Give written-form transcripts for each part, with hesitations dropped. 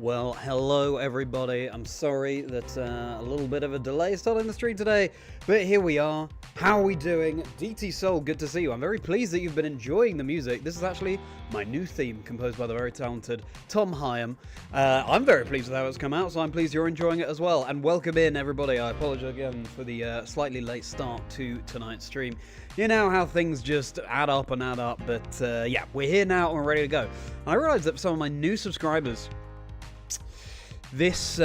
Well, hello everybody. I'm sorry that a little bit of a delay starting the stream today, but here we are. How are we doing? DT Soul, good to see you. I'm very pleased that you've been enjoying the music. This is actually my new theme, composed by the very talented Tom Hyam. I'm very pleased with how it's come out, so I'm pleased you're enjoying it as well. And welcome in, everybody. I apologize again for the slightly late start to tonight's stream. You know how things just add up, but yeah, we're here now and we're ready to go. I realized that for some of my new subscribers, this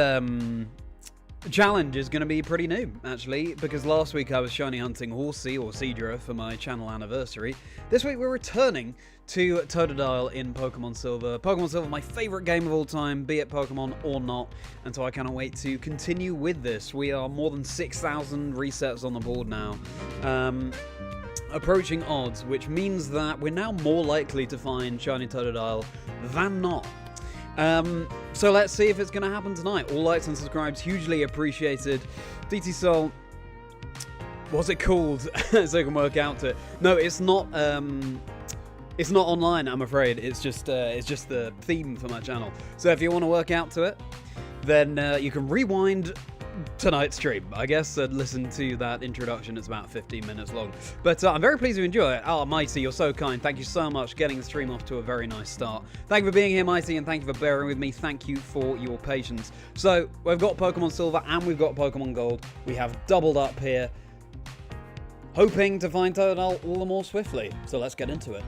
challenge is going to be pretty new, actually, because last week I was shiny hunting Horsey or Cedra for my channel anniversary. This week we're returning to Totodile in Pokemon Silver. Pokemon Silver, my favourite game of all time, be it Pokemon or not, and so I cannot wait to continue with this. We are more than 6,000 resets on the board now. Approaching odds, which means that we're now more likely to find shiny Totodile than not. So let's see if it's going to happen tonight. All likes and subscribes hugely appreciated. DT Soul, what's it called? So I can work out it. No, it's not online, I'm afraid. It's just the theme for my channel. So if you want to work out to it, then you can rewind tonight's stream, I guess, and listen to that introduction. It's about 15 minutes long, but I'm very pleased you enjoy it. Oh, Mighty, you're so kind. Thank you so much, getting the stream off to a very nice start. Thank you for being here, Mighty, and thank you for bearing with me. Thank you for your patience. So we've got Pokemon Silver and we've got Pokemon Gold. We have doubled up here, hoping to find Totodile all the more swiftly. So let's get into it.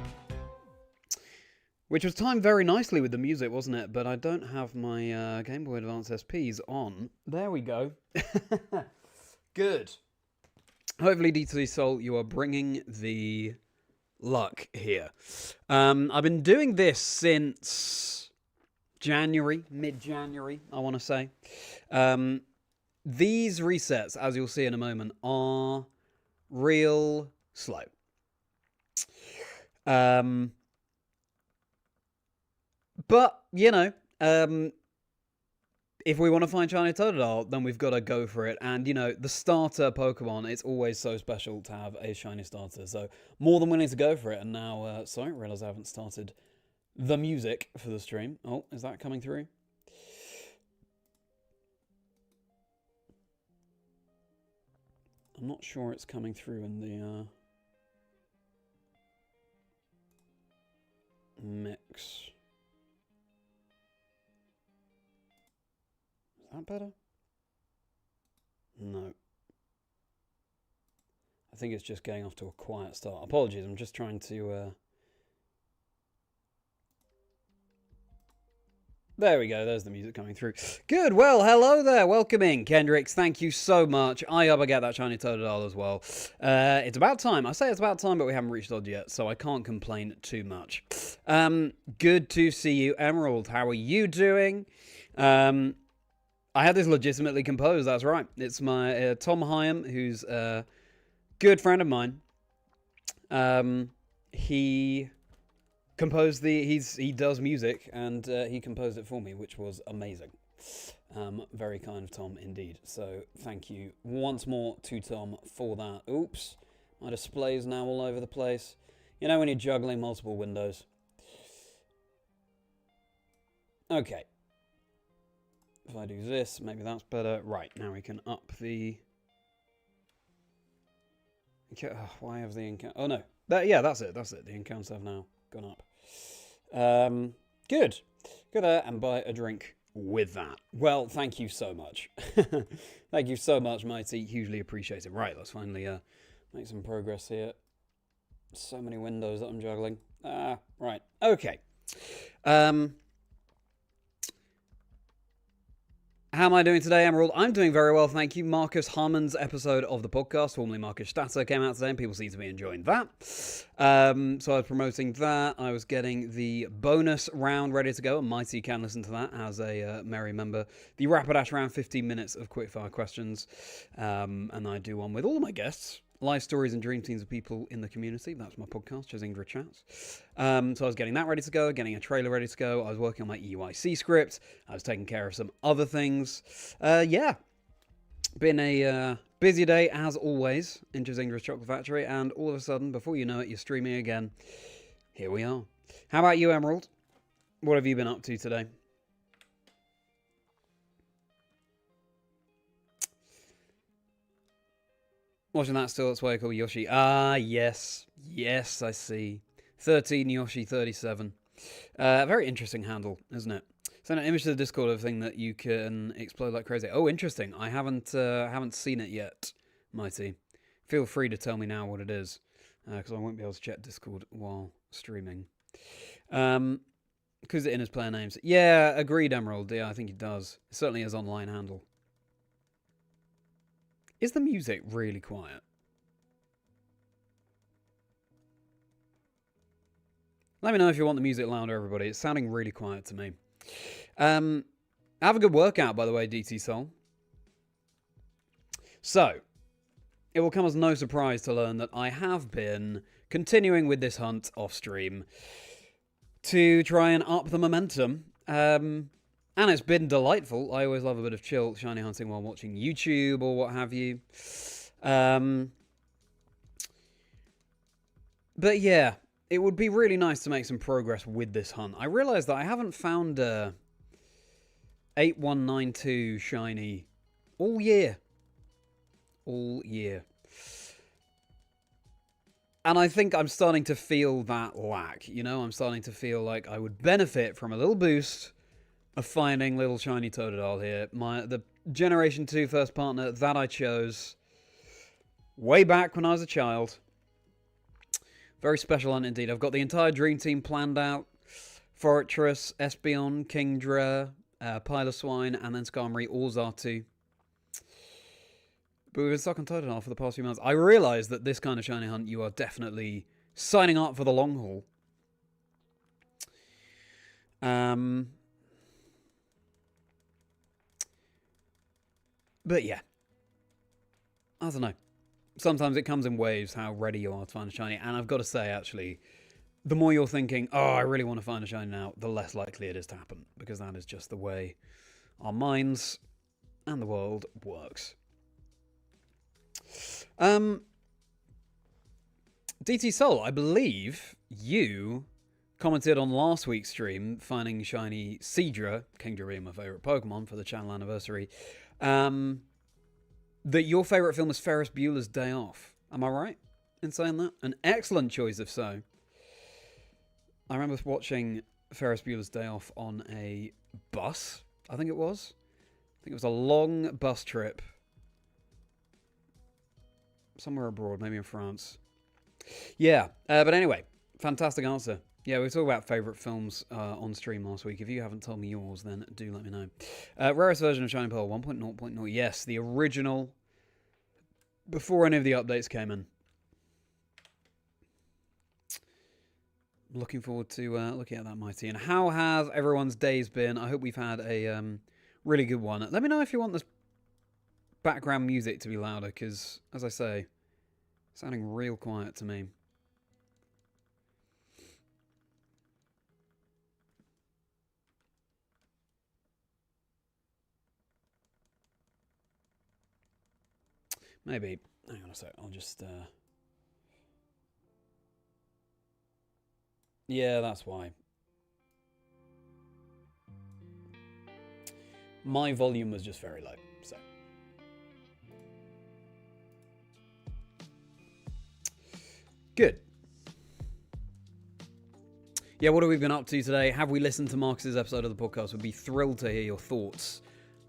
Which was timed very nicely with the music, wasn't it? But I don't have my Game Boy Advance SPs on. There we go. Good. Hopefully, DT Soul, you are bringing the luck here. I've been doing this since January, mid-January, I want to say. These resets, as you'll see in a moment, are real slow. But, you know, if we want to find shiny Totodile, then we've got to go for it. And, you know, the starter Pokemon, it's always so special to have a shiny starter. So, more than willing to go for it. And now, sorry, I realize I haven't started the music for the stream. Oh, is that coming through? I'm not sure it's coming through in the mix. Is that better? No. I think it's just getting off to a quiet start. Apologies, I'm just trying to... There we go, there's the music coming through. Good, well, hello there, welcome in. Kendricks, thank you so much. I hope I get that shiny Totodile as well. It's about time. I say it's about time, but we haven't reached odds yet, so I can't complain too much. Good to see you, Emerald. How are you doing? I had this legitimately composed, that's right. It's my Tom Hyam, who's a good friend of mine. He composed he does music, and he composed it for me, which was amazing. Very kind of Tom indeed. So thank you once more to Tom for that. Oops, my display's now all over the place. You know when you're juggling multiple windows. Okay. If I do this, maybe that's better. Right, now we can up the... why have the encounter... Oh, no. Yeah, that's it. That's it. The encounters have now gone up. Good. Go there and buy a drink with that. Well, thank you so much. Thank you so much, Mighty. Hugely appreciate it. Right, let's finally make some progress here. So many windows that I'm juggling. Right. Okay. How am I doing today, Emerald? I'm doing very well, thank you. Marcus Harmon's episode of the podcast, formerly Marcus Statter, came out today, and people seem to be enjoying that. So I was promoting that. I was getting the bonus round ready to go, and Mighty can listen to that as a Merri member. The Rapidash round, 15 minutes of quickfire questions, and I do one with all of my guests. Life stories and dream teams of people in the community. That's my podcast, Chazingdra Chats. So I was getting that ready to go, getting a trailer ready to go. I was working on my EUIC script. I was taking care of some other things. Yeah. Been a busy day, as always, in Chazindra's Chocolate Factory. And all of a sudden, before you know it, you're streaming again. Here we are. How about you, Emerald? What have you been up to today? Watching that still, that's why I call Yoshi. Ah, yes. Yes, I see. 13 Yoshi, 37. Very interesting handle, isn't it? Send an image to the Discord of a thing that you can explode like crazy. Oh, interesting. I haven't seen it yet, Mighty. Feel free to tell me now what it is, because I won't be able to check Discord while streaming. Because it in his player names. Yeah, agreed, Emerald. Yeah, I think it does. It certainly is online handle. Is the music really quiet? Let me know if you want the music louder, everybody. It's sounding really quiet to me. Have a good workout, by the way, DT Soul. So, it will come as no surprise to learn that I have been continuing with this hunt off stream to try and up the momentum. And it's been delightful. I always love a bit of chill shiny hunting while watching YouTube or what have you. But yeah, it would be really nice to make some progress with this hunt. I realised that I haven't found a 8192 shiny all year. All year. And I think I'm starting to feel that lack, you know? I'm starting to feel like I would benefit from a little boost of finding little shiny Totodile here. The Generation 2 first partner that I chose way back when I was a child. Very special hunt indeed. I've got the entire dream team planned out. Forretress, Espeon, Kingdra, Piloswine, and then Skarmory, all Xatu. But we've been stuck on Totodile for the past few months. I realise that this kind of shiny hunt, you are definitely signing up for the long haul. But yeah. I don't know. Sometimes it comes in waves how ready you are to find a shiny. And I've got to say, actually, the more you're thinking, oh, I really want to find a shiny now, the less likely it is to happen. Because that is just the way our minds and the world works. DT Soul, I believe you commented on last week's stream, finding shiny Kingdra being my favourite Pokemon for the channel anniversary, that your favourite film is Ferris Bueller's Day Off. Am I right in saying that? An excellent choice, if so. I remember watching Ferris Bueller's Day Off on a bus, I think it was. I think it was a long bus trip. Somewhere abroad, maybe in France. Yeah, but anyway, fantastic answer. Yeah, we were talking about favourite films on stream last week. If you haven't told me yours, then do let me know. Rarest version of Shining Pearl, 1.0.0. Yes, the original, before any of the updates came in. Looking forward to looking at that, Mighty. And how have everyone's days been? I hope we've had a really good one. Let me know if you want this background music to be louder, because, as I say, it's sounding real quiet to me. Maybe. Hang on a sec. I'll just... Yeah, that's why. My volume was just very low, so... Good. Yeah, what have we been up to today? Have we listened to Marcus's episode of the podcast? We'd be thrilled to hear your thoughts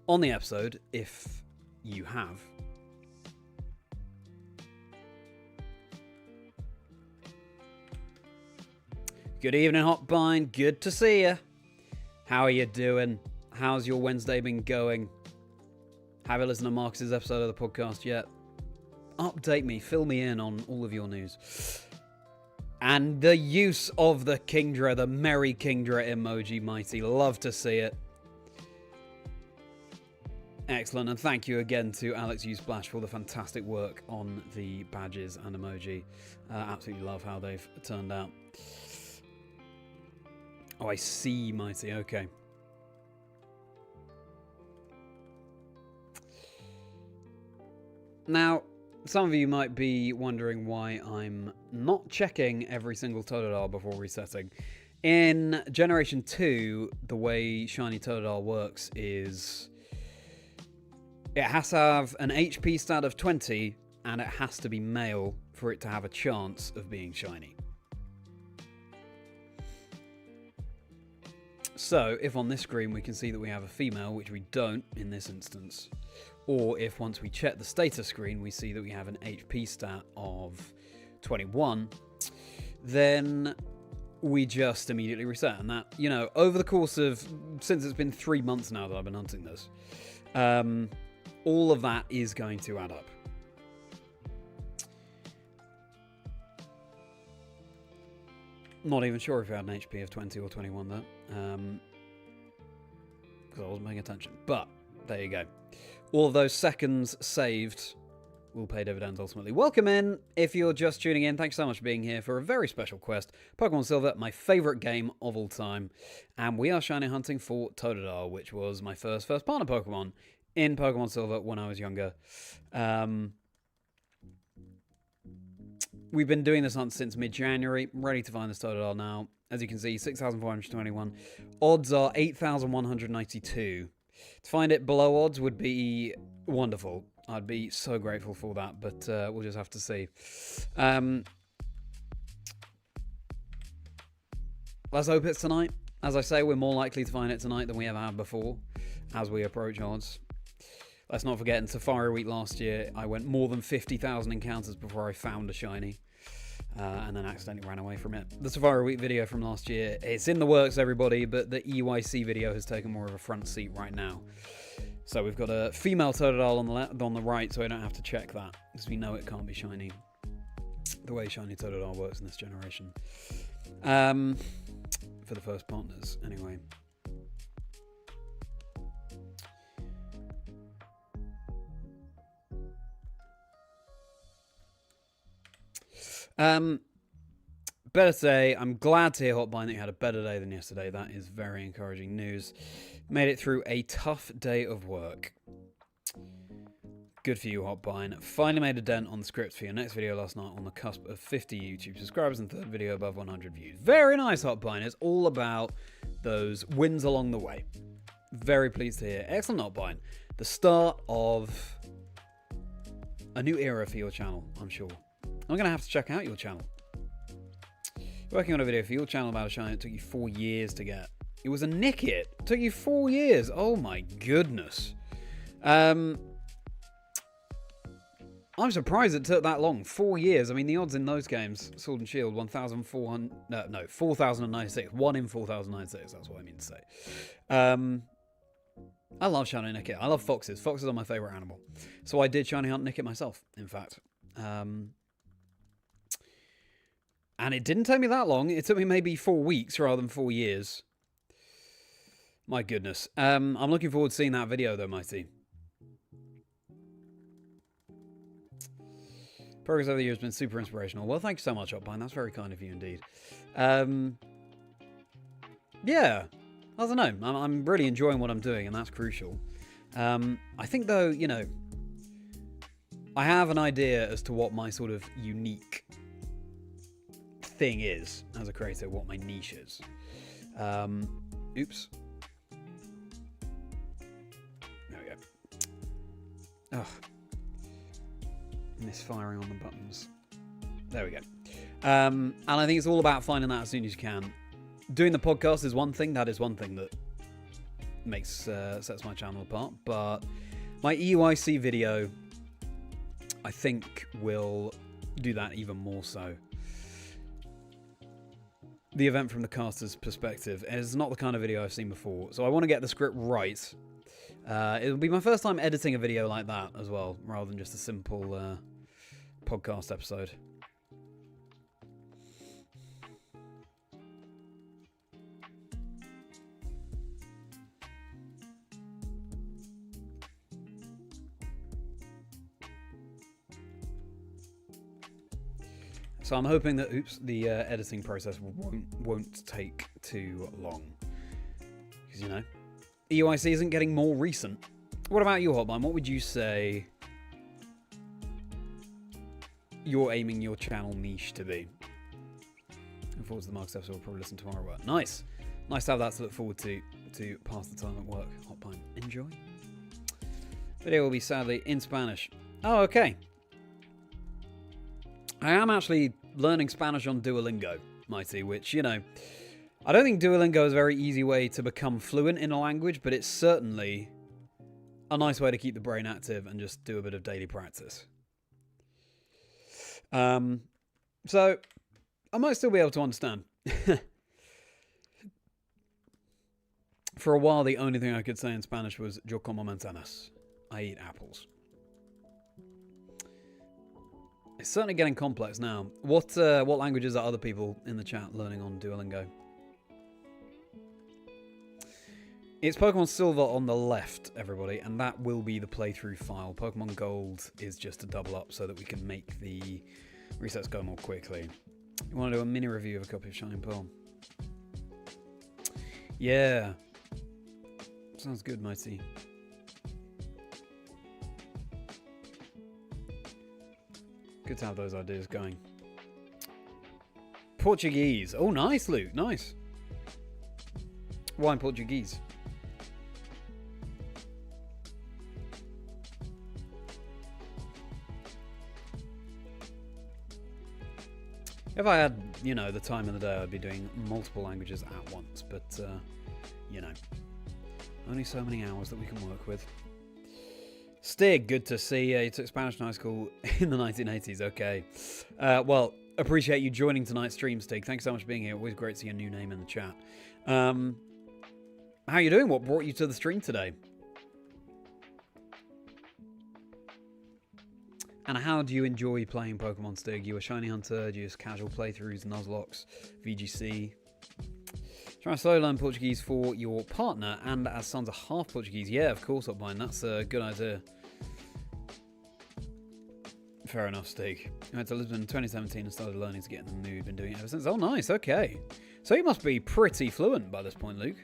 on the episode, if you have. Good evening, Hotbind. Good to see you. How are you doing? How's your Wednesday been going? Have you listened to Marcus's episode of the podcast yet? Update me, fill me in on all of your news. And the use of the Kingdra, the Merri Kingdra emoji, Mighty. Love to see it. Excellent, and thank you again to Alex U. Splash for the fantastic work on the badges and emoji. Absolutely love how they've turned out. Oh, I see, Mighty. Okay. Now, some of you might be wondering why I'm not checking every single Totodile before resetting. In Generation 2, the way Shiny Totodile works is... it has to have an HP stat of 20 and it has to be male for it to have a chance of being shiny. So, if on this screen we can see that we have a female, which we don't in this instance, or if once we check the status screen we see that we have an HP stat of 21, then we just immediately reset. And that, you know, over the course of, since it's been 3 months now that I've been hunting this, all of that is going to add up. Not even sure if we had an HP of 20 or 21 though, because I wasn't paying attention. But there you go. All of those seconds saved will pay dividends ultimately. Welcome in. If you're just tuning in, thanks so much for being here for a very special quest. Pokemon Silver, my favourite game of all time. And we are shiny hunting for Totodile, which was my first partner Pokemon in Pokemon Silver when I was younger. We've been doing this hunt since mid-January. I'm ready to find this Totodile now. As you can see, 6,421. Odds are 8,192. To find it below odds would be wonderful. I'd be so grateful for that, but we'll just have to see. Let's hope it's tonight. As I say, we're more likely to find it tonight than we ever have before as we approach odds. Let's not forget, in Safari Week last year, I went more than 50,000 encounters before I found a shiny, and then accidentally ran away from it. The Safari Week video from last year, it's in the works, everybody, but the EYC video has taken more of a front seat right now. So we've got a female Totodile on the right, so I don't have to check that, because we know it can't be shiny. The way shiny Totodile works in this generation. For the first partners, anyway. Better say, I'm glad to hear, Hotbine, that you had a better day than yesterday. That is very encouraging news. Made it through a tough day of work. Good for you, Hotbine. Finally made a dent on the script for your next video last night, on the cusp of 50 YouTube subscribers and third video above 100 views. Very nice, Hotbine. It's all about those wins along the way. Very pleased to hear. Excellent, Hotbine. The start of a new era for your channel, I'm sure. I'm going to have to check out your channel. You're working on a video for your channel about a shiny that took you 4 years to get. It was a nick it. It took you 4 years. Oh my goodness. I'm surprised it took that long. 4 years. I mean, the odds in those games, Sword and Shield, 1,400... No, 4,096. 1 in 4,096. That's what I mean to say. I love shiny nick it. I love foxes. Foxes are my favourite animal. So I did shiny hunt nick it myself, in fact. And it didn't take me that long. It took me maybe 4 weeks rather than 4 years. My goodness. I'm looking forward to seeing that video, though, Mighty. Progress over the years has been super inspirational. Well, thank you so much, Hotbine. That's very kind of you indeed. Yeah. I don't know. I'm really enjoying what I'm doing, and that's crucial. I think, though, you know, I have an idea as to what my sort of unique thing is as a creator, what my niche is. Oops. There we go. Ugh. Misfiring on the buttons. There we go. And I think it's all about finding that as soon as you can. Doing the podcast is one thing. That is one thing that makes sets my channel apart. But my EUIC video, I think, will do that even more so. The event from the caster's perspective is not the kind of video I've seen before, so I want to get the script right. It'll be my first time editing a video like that as well, rather than just a simple podcast episode. So I'm hoping that, the editing process won't take too long. Because, you know, EUIC isn't getting more recent. What about you, Hotline? What would you say you're aiming your channel niche to be? Looking forward to the Mark's episode. We'll probably listen tomorrow. But nice. Nice to have that to look forward to pass the time at work. Hotline. Enjoy. Video will be sadly in Spanish. Oh, okay. I am actually learning Spanish on Duolingo, Mighty, which, you know, I don't think Duolingo is a very easy way to become fluent in a language, but it's certainly a nice way to keep the brain active and just do a bit of daily practice. So, I might still be able to understand. For a while, the only thing I could say in Spanish was "Yo como manzanas." I eat apples. It's certainly getting complex now. What languages are other people in the chat learning on Duolingo? It's Pokemon Silver on the left, everybody, and that will be the playthrough file. Pokemon Gold is just a double up so that we can make the resets go more quickly. You want to do a mini review of a copy of Shining Pearl? Yeah. Sounds good, Mighty. Good to have those ideas going. Portuguese. Oh, nice, Luke. Nice. Why in Portuguese? If I had, you know, the time in the day, I'd be doing multiple languages at once. But, you know, only so many hours that we can work with. Stig, good to see you. You took Spanish in high school in the 1980s. Okay. Well, appreciate you joining tonight's stream, Stig. Thanks so much for being here. Always great to see your new name in the chat. How you doing? What brought you to the stream today? And how do you enjoy playing Pokemon, Stig? You a shiny hunter? Do you just casual playthroughs, Nuzlocke, VGC? Try to slowly learn Portuguese for your partner, and as sons are half Portuguese. Yeah, of course, Upmine. That's a good idea. Fair enough, Stig. I went to Lisbon in 2017 and started learning to get in the mood. Been doing it ever since. Oh, nice. Okay. So you must be pretty fluent by this point, Luke.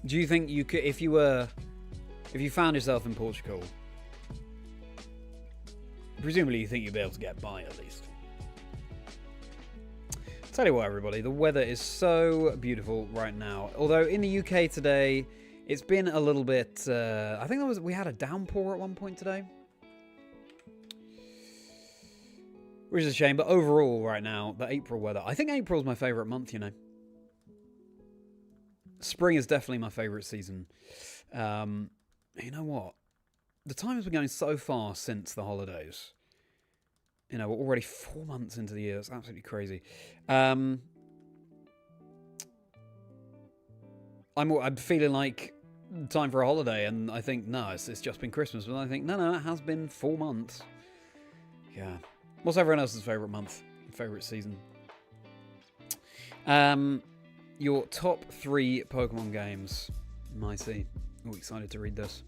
Do you think you could, if you found yourself in Portugal, presumably you think you'd be able to get by at least? Tell you what, everybody, the weather is so beautiful right now. Although in the UK today, it's been a little bit. I think we had a downpour at one point today, which is a shame. But overall, right now, the April weather. I think April is my favourite month. You know. Spring is definitely my favourite season. You know what? The time has been going so fast since the holidays. You know, we're already 4 months into the year. It's absolutely crazy. I'm feeling like time for a holiday, and I think, no, it's just been Christmas. But I think, no, it has been 4 months. Yeah. What's everyone else's favourite month? Favourite season? Your top 3 Pokemon games, Mighty. Oh, excited to read this.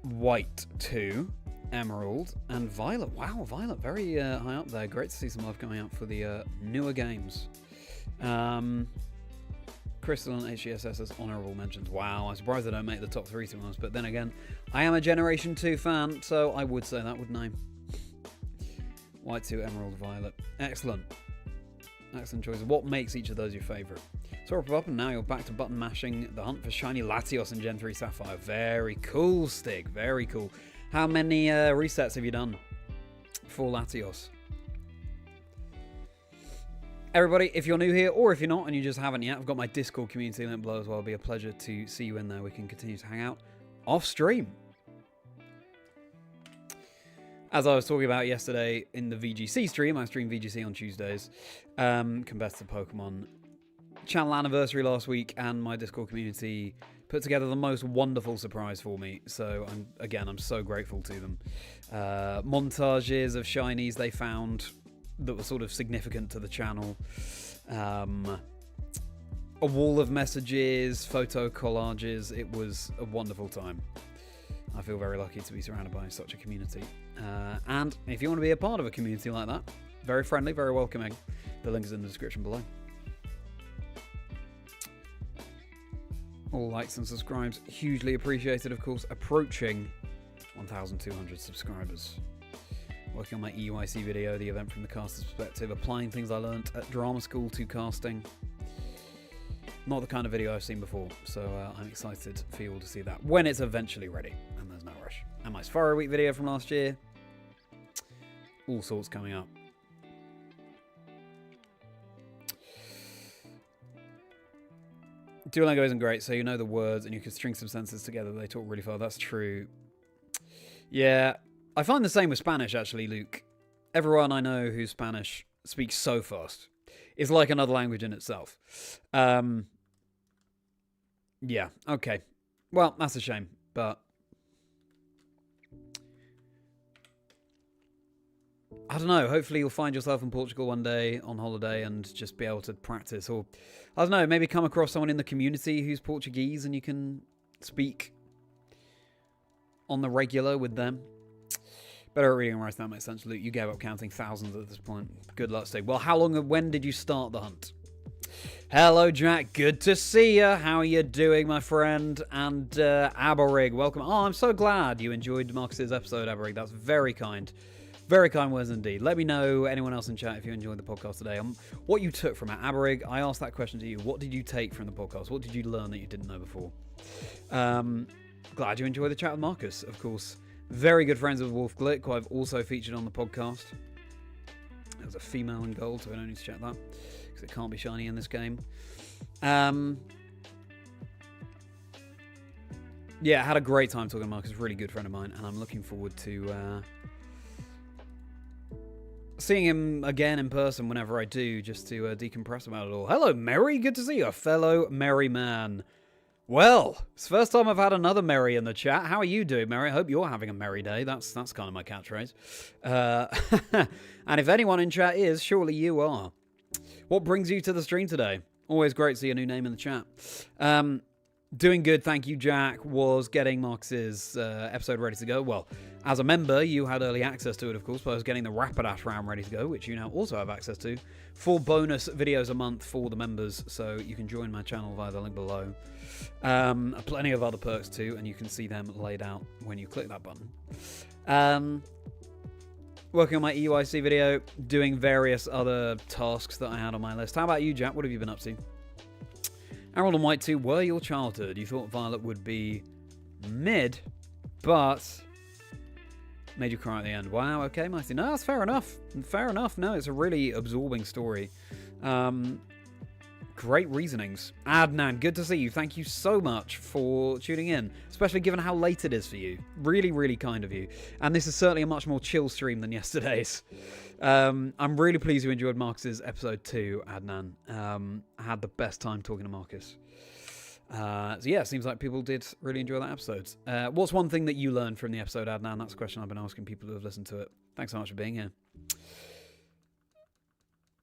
White 2, Emerald, and Violet. Wow, Violet, very high up there. Great to see some love coming out for the newer games. Crystal and HGSS as honourable mentions. Wow, I'm surprised they don't make the top 3 to be honest. But then again, I am a Generation 2 fan, so I would say that, wouldn't I? White 2, Emerald, Violet. Excellent. Excellent choices. What makes each of those your favourite? So up, and now you're back to button mashing the hunt for shiny Latios in Gen 3 Sapphire. Very cool, Stig. Very cool. How many resets have you done for Latios? Everybody, if you're new here or if you're not and you just haven't yet, I've got my Discord community link below as well. It'll be a pleasure to see you in there. We can continue to hang out off stream. As I was talking about yesterday in the VGC stream, I stream VGC on Tuesdays, competitive Pokemon channel anniversary last week, and my Discord community put together the most wonderful surprise for me. So I'm so grateful to them. Montages of shinies they found that were sort of significant to the channel. A wall of messages, photo collages. It was a wonderful time. I feel very lucky to be surrounded by such a community. And if you want to be a part of a community like that, very friendly, very welcoming. The link is in the description below. All likes and subscribes, hugely appreciated, of course. Approaching 1,200 subscribers. Working on my EUIC video, the event from the caster's perspective, applying things I learnt at drama school to casting. Not the kind of video I've seen before, so I'm excited for you all to see that when it's eventually ready, and there's no rush. And my Safari Week video from last year. All sorts coming up. Duolingo isn't great, so you know the words and you can string some sentences together. They talk really fast. That's true. Yeah, I find the same with Spanish, actually, Luke. Everyone I know who's Spanish speaks so fast. It's like another language in itself. Yeah, okay. Well, that's a shame, but I don't know. Hopefully you'll find yourself in Portugal one day on holiday and just be able to practice. Or, I don't know, maybe come across someone in the community who's Portuguese and you can speak on the regular with them. Better at reading and writing, that makes sense, Luke. You gave up counting thousands at this point. Good luck, Steve. Well, when did you start the hunt? Hello, Jack. Good to see you. How are you doing, my friend? And Aborig, welcome. Oh, I'm so glad you enjoyed Marcus's episode, Aborig. That's very kind. Very kind words indeed. Let me know, anyone else in chat, if you enjoyed the podcast today. What you took from it. Aborig, I asked that question to you. What did you take from the podcast? What did you learn that you didn't know before? Glad you enjoyed the chat with Marcus, of course. Very good friends with Wolf Glick, who I've also featured on the podcast. There's a female in gold, so I don't need to check that, because it can't be shiny in this game. Yeah, I had a great time talking to Marcus. Really good friend of mine, and I'm looking forward to seeing him again in person whenever I do, just to decompress about it all. Hello, Merri. Good to see you, a fellow Merri man. Well, it's the first time I've had another Merri in the chat. How are you doing, Merri? I hope you're having a merry day. That's kind of my catchphrase. And if anyone in chat is, surely you are. What brings you to the stream today? Always great to see a new name in the chat. Doing good, thank you, Jack. Was getting Marcus's episode ready to go. Well, as a member, you had early access to it, of course, but I was getting the Rapidash round ready to go, which you now also have access to. 4 bonus videos a month for the members, so you can join my channel via the link below. Plenty of other perks too, and you can see them laid out when you click that button. Working on my EUIC video, doing various other tasks that I had on my list. How about you, Jack? What have you been up to? Emerald and White 2 were your childhood. You thought Violet would be mid, but made you cry at the end. Wow, okay, Mighty. No, that's fair enough. Fair enough. No, it's a really absorbing story. Great reasonings. Adnan, good to see you. Thank you so much for tuning in, especially given how late it is for you. Really, really kind of you. And this is certainly a much more chill stream than yesterday's. I'm really pleased you enjoyed Marcus's episode 2, Adnan. I had the best time talking to Marcus. So yeah, it seems like people did really enjoy that episode. What's one thing that you learned from the episode, Adnan? That's a question I've been asking people who have listened to it. Thanks so much for being here.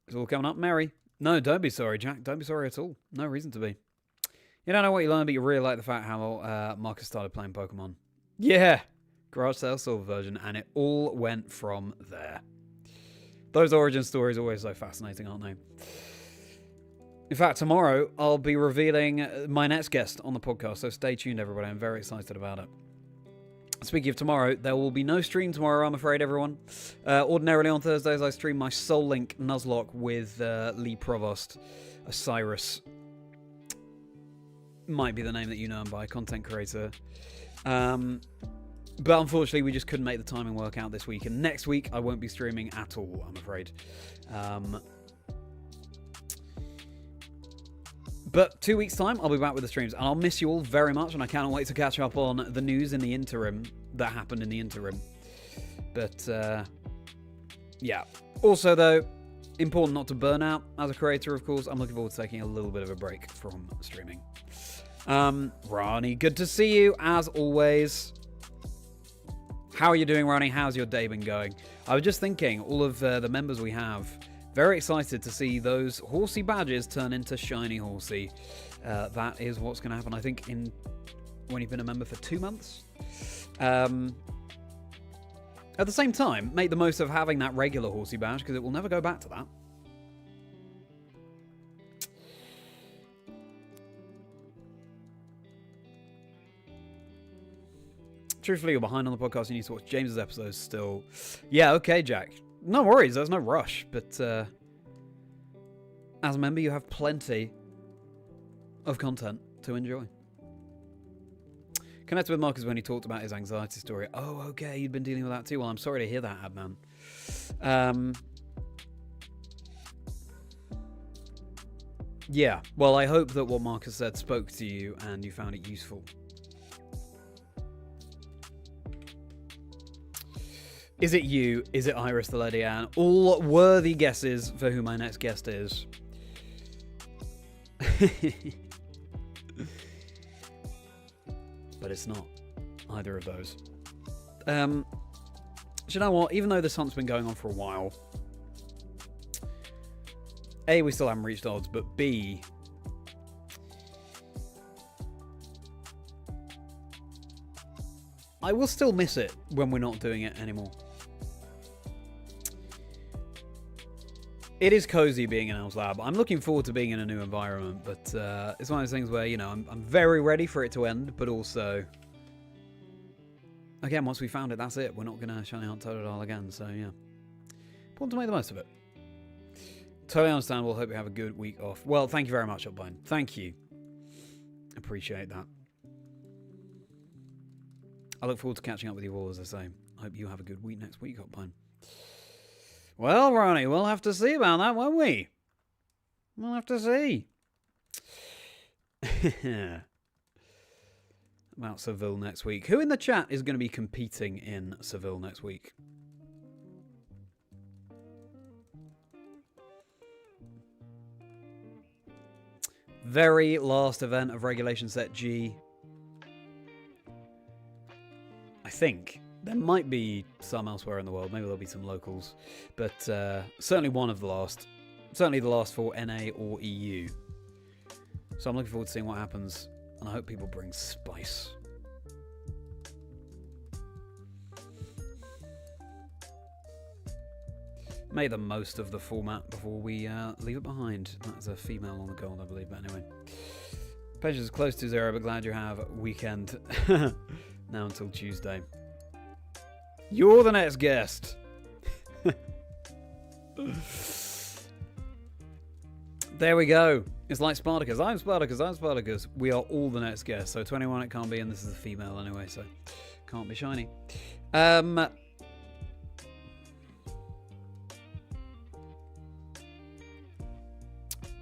It's all coming up, Merri. No, don't be sorry, Jack. Don't be sorry at all. No reason to be. You don't know what you learned, but you really like the fact how Marcus started playing Pokemon. Yeah, Garage Sale Silver version, and it all went from there. Those origin stories are always so fascinating, aren't they? In fact, tomorrow I'll be revealing my next guest on the podcast, so stay tuned, everybody. I'm very excited about it. Speaking of tomorrow, there will be no stream tomorrow, I'm afraid, everyone. Ordinarily on Thursdays, I stream my Soul Link Nuzlocke with Lee Provost, Osiris. Might be the name that you know him by, content creator. But unfortunately, we just couldn't make the timing work out this week. And next week, I won't be streaming at all, I'm afraid. But 2 weeks' time, I'll be back with the streams. And I'll miss you all very much. And I cannot wait to catch up on the news in the interim that happened in the interim. But, yeah. Also, though, important not to burn out as a creator, of course. I'm looking forward to taking a little bit of a break from streaming. Rani, good to see you, as always. How are you doing, Rani? How's your day been going? I was just thinking, all of the members we have... Very excited to see those horsey badges turn into shiny horsey. That is what's going to happen, I think, when you've been a member for 2 months. At the same time, make the most of having that regular horsey badge, because it will never go back to that. Truthfully, you're behind on the podcast. You need to watch James's episodes still. Yeah, okay, Jack. No worries. There's no rush. But as a member, you have plenty of content to enjoy. Connected with Marcus when he talked about his anxiety story. Oh, okay. You'd been dealing with that too. Well, I'm sorry to hear that, Adman. Yeah. Well, I hope that what Marcus said spoke to you and you found it useful. Is it you? Is it Iris the Lady Anne? All worthy guesses for who my next guest is. But it's not either of those. Do you know what? Even though this hunt's been going on for a while, A, we still haven't reached odds, but B, I will still miss it when we're not doing it anymore. It is cozy being in El's Lab. I'm looking forward to being in a new environment, but it's one of those things where, you know, I'm very ready for it to end, but also, again, once we found it, that's it. We're not going to shiny hunt Totodile again, so yeah. Important to make the most of it. Totally understandable. Hope you have a good week off. Well, thank you very much, Upbind. Thank you. Appreciate that. I look forward to catching up with you all, as I say. I hope you have a good week next week, Upbind. Well, Ronnie, we'll have to see about that, won't we? We'll have to see. About Seville next week. Who in the chat is going to be competing in Seville next week? Very last event of Regulation Set G. I think. There might be some elsewhere in the world. Maybe there'll be some locals. But certainly one of the last. Certainly the last for NA or EU. So I'm looking forward to seeing what happens. And I hope people bring spice. Make the most of the format before we leave it behind. That's a female on the gold, I believe. But anyway. Patience is close to 0, but glad you have a weekend. Now until Tuesday. You're the next guest. There we go. It's like Spartacus. I'm Spartacus. I'm Spartacus. We are all the next guest. So 21 it can't be, and this is a female anyway, so can't be shiny.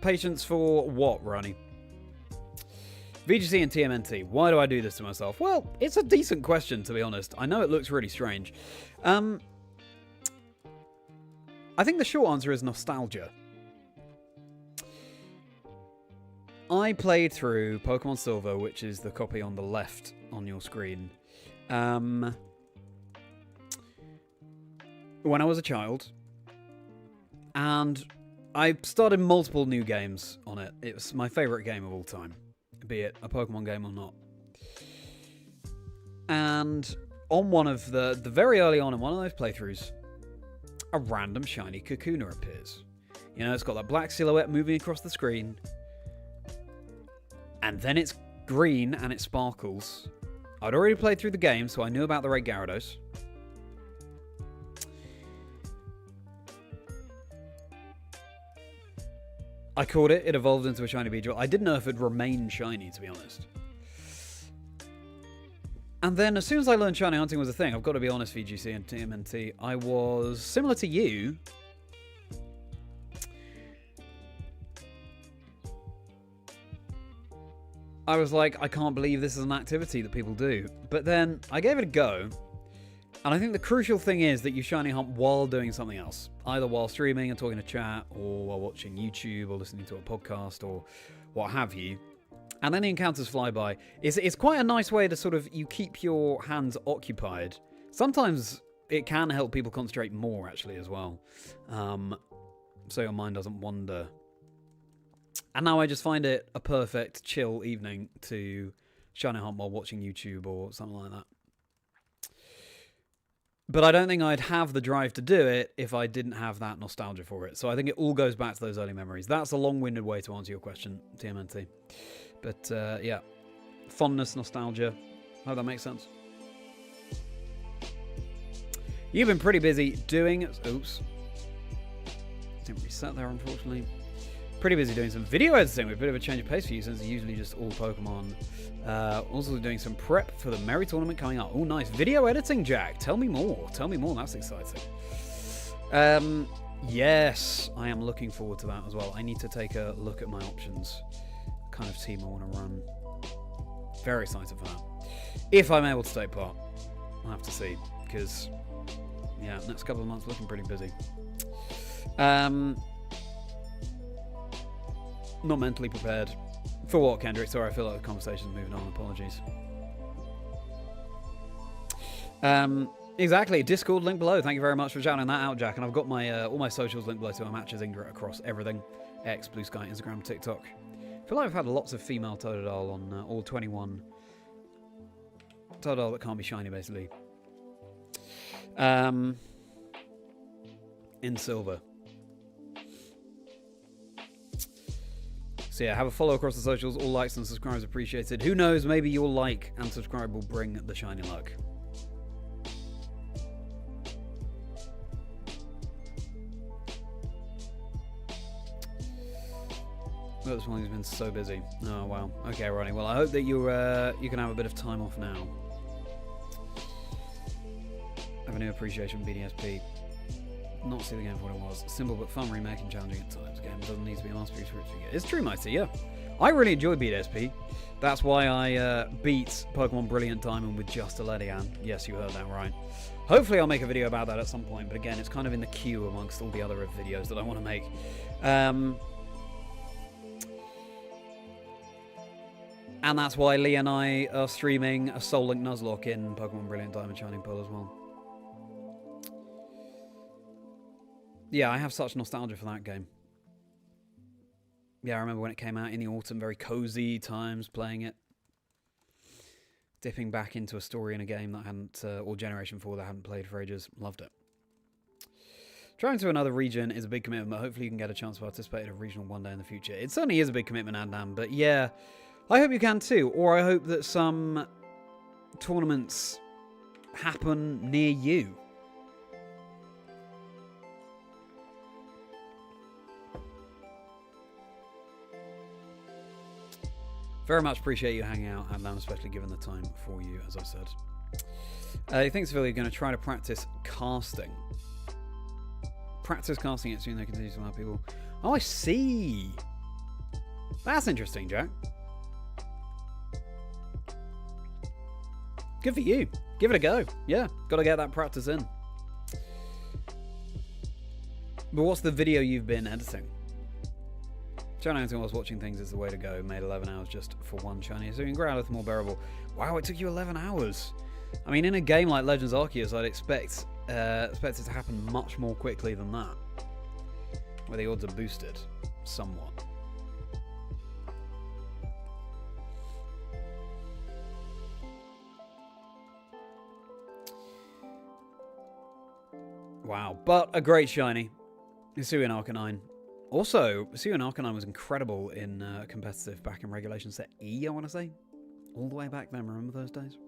Patience for what, Ronnie? VGC and TMNT. Why do I do this to myself? Well, it's a decent question, to be honest. I know it looks really strange. I think the short answer is nostalgia. I played through Pokemon Silver, which is the copy on the left on your screen, when I was a child. And I started multiple new games on it. It was my favourite game of all time. Be it a Pokemon game or not. And on one of the very early on in one of those playthroughs, a random shiny Kakuna appears. You know, it's got that black silhouette moving across the screen. And then it's green and it sparkles. I'd already played through the game, so I knew about the Red Gyarados. I caught it. It evolved into a shiny Beedrill. I didn't know if it'd remain shiny, to be honest. And then as soon as I learned shiny hunting was a thing, I've got to be honest, VGC and TMNT, I was similar to you. I was like, I can't believe this is an activity that people do. But then I gave it a go. And I think the crucial thing is that you shiny hunt while doing something else. Either while streaming and talking to chat, or while watching YouTube, or listening to a podcast, or what have you. And then the encounters fly by. It's quite a nice way to sort of, you keep your hands occupied. Sometimes it can help people concentrate more, actually, as well. So your mind doesn't wander. And now I just find it a perfect chill evening to shiny hunt while watching YouTube or something like that. But I don't think I'd have the drive to do it if I didn't have that nostalgia for it. So I think it all goes back to those early memories. That's a long-winded way to answer your question, TMNT. But yeah, fondness, nostalgia. I hope that makes sense. You've been pretty busy doing... Oops. Didn't reset there, unfortunately. Pretty busy doing some video editing with a bit of a change of pace for you since it's usually just all Pokemon. Also doing some prep for the Merri tournament coming up. Oh, nice. Video editing, Jack. Tell me more. Tell me more. That's exciting. Yes, I am looking forward to that as well. I need to take a look at my options. What kind of team I want to run. Very excited for that. If I'm able to take part. I'll have to see. Because, yeah, next couple of months looking pretty busy. Not mentally prepared. For what, Kendrick? Sorry, I feel like the conversation's moving on. Apologies. Exactly. Discord link below. Thank you very much for shouting that out, Jack. And I've got my all my socials linked below, so I'm at Chazingdra across everything. X, Blue Sky, Instagram, TikTok. I feel like I've had lots of female Totodile on all 21. Totodile that can't be shiny, basically. In silver. So yeah, have a follow across the socials. All likes and subscribes appreciated. Who knows, maybe your like and subscribe will bring the shiny luck. Oh, this morning's been so busy. Oh wow. Okay, Ronnie. Well, I hope that you can have a bit of time off now. Have a new appreciation, BDSP. Not see the game for what it was. Simple but fun remake and challenging at times. Game doesn't need to be a masterpiece for it to get. It's true, Mighty, yeah. I really enjoy BDSP. That's why I beat Pokemon Brilliant Diamond with just a Ledian. Yes, you heard that right. Hopefully I'll make a video about that at some point, but again, it's kind of in the queue amongst all the other videos that I want to make. And that's why Lee and I are streaming a Soul Link Nuzlocke in Pokemon Brilliant Diamond Shining Pearl as well. Yeah, I have such nostalgia for that game. Yeah, I remember when it came out in the autumn, very cozy times playing it. Dipping back into a story in a game that I hadn't, or Generation 4 that I hadn't played for ages. Loved it. Traveling to another region is a big commitment, but hopefully you can get a chance to participate in a regional one day in the future. It certainly is a big commitment, Adnam, but yeah, I hope you can too. Or I hope that some tournaments happen near you. Very much appreciate you hanging out, and I'm especially given the time for you, as I said. He thinks Phil, you're going to try to practice casting. Practice casting it, so they can do some other people. Oh, I see. That's interesting, Jack. Good for you. Give it a go. Yeah, got to get that practice in. But what's the video you've been editing? Shiny Hunting whilst watching things is the way to go. Made 11 hours just for one shiny. So in Growlithe more bearable. Wow, it took you 11 hours. I mean, in a game like Legends Arceus, I'd expect it to happen much more quickly than that. Where the odds are boosted somewhat. Wow, but a great shiny. Hisuian Arcanine. Also, Hisuian Arcanine was incredible in competitive back in Regulation Set E, I want to say. All the way back then, remember those days?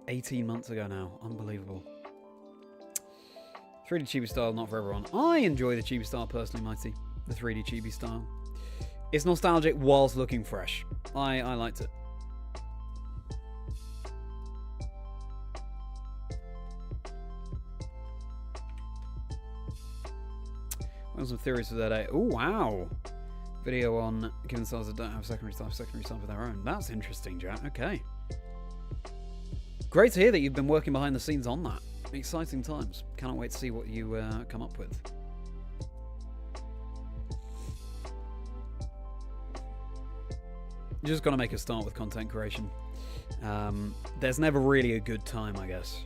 18 months ago now. Unbelievable. 3D Chibi style, not for everyone. I enjoy the Chibi style personally, Mighty. The 3D Chibi style. It's nostalgic whilst looking fresh. I liked it. Some theories for that day. Oh, wow. Video on given styles that don't have secondary stuff of their own. That's interesting, Jack. Okay. Great to hear that you've been working behind the scenes on that. Exciting times. Cannot wait to see what you come up with. You just got to make a start with content creation. There's never really a good time, I guess.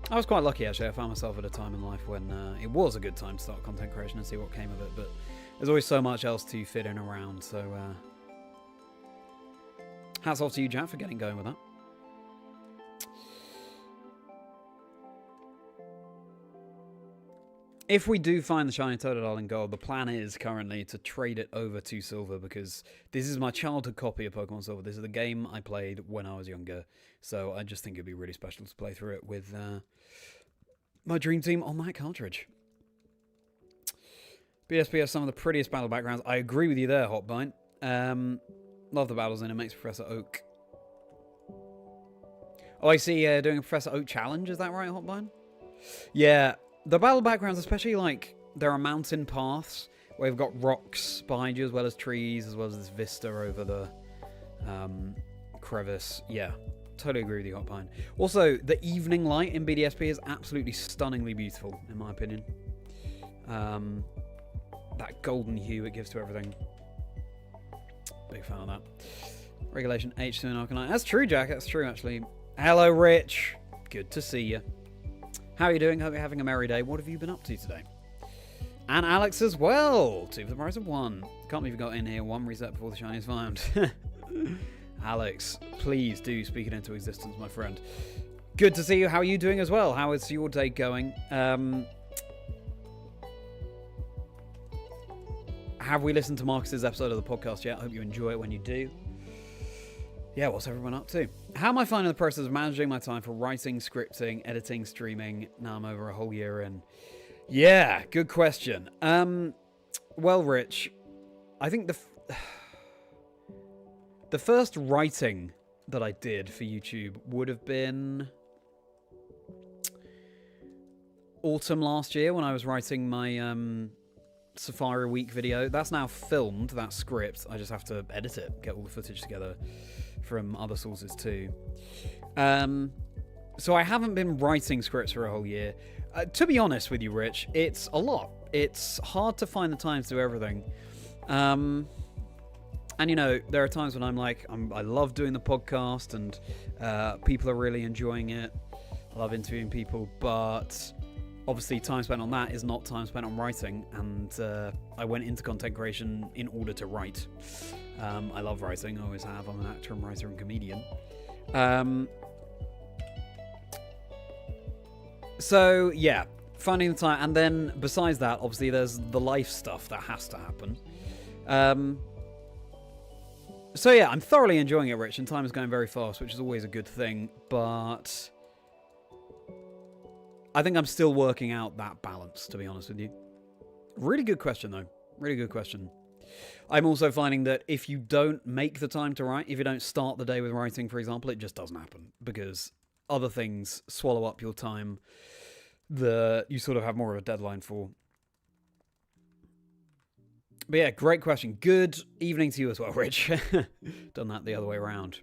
I was quite lucky, actually. I found myself at a time in life when it was a good time to start content creation and see what came of it, but there's always so much else to fit in around, so hats off to you, Jack, for getting going with that. If we do find the shiny Totodile in gold, the plan is currently to trade it over to silver, because this is my childhood copy of Pokemon Silver. This is the game I played when I was younger, so I just think it'd be really special to play through it with my dream team on that cartridge. BSP has some of the prettiest battle backgrounds. I agree with you there, Hotbine. Love the battles in it. Makes Professor Oak. Oh, I see. Doing a Professor Oak challenge. Is that right, Hotbine? Yeah. The battle backgrounds, especially like there are mountain paths where you've got rocks behind you as well as trees, as well as this vista over the crevice. Yeah, totally agree with you, Hotpine. Also, the evening light in BDSP is absolutely stunningly beautiful, in my opinion. That golden hue it gives to everything. Big fan of that. Regulation H2 and Arcanine. That's true, Jack. That's true, actually. Hello, Rich. Good to see you. How are you doing? Hope you're having a merry day. What have you been up to today? And Alex as well. 2 for the price of 1. Can't believe you got in here. 1 reset before the shiny is found. Alex, please do speak it into existence, my friend. Good to see you. How are you doing as well? How is your day going? Have we listened to Marcus's episode of the podcast yet? I hope you enjoy it when you do. Yeah, what's everyone up to? How am I finding the process of managing my time for writing, scripting, editing, streaming? Now I'm over a whole year in. Yeah, good question. Well, Rich, I think the first writing that I did for YouTube would have been autumn last year when I was writing my Safari Week video. That's now filmed, that script. I just have to edit it, get all the footage together from other sources too. So I haven't been writing scripts for a whole year. To be honest with you, Rich, it's a lot. It's hard to find the time to do everything. And, you know, there are times when I'm like, I love doing the podcast and people are really enjoying it. I love interviewing people, but obviously time spent on that is not time spent on writing. And I went into content creation in order to write. I love writing, I always have. I'm an actor and writer and comedian. So, yeah, finding the time. And then, besides that, obviously, there's the life stuff that has to happen. So, yeah, I'm thoroughly enjoying it, Rich, and time is going very fast, which is always a good thing. But I think I'm still working out that balance, to be honest with you. Really good question, though. Really good question. I'm also finding that if you don't make the time to write, if you don't start the day with writing, for example, it just doesn't happen because other things swallow up your time that you sort of have more of a deadline for. But yeah, great question. Good evening to you as well, Rich. Done that the other way around.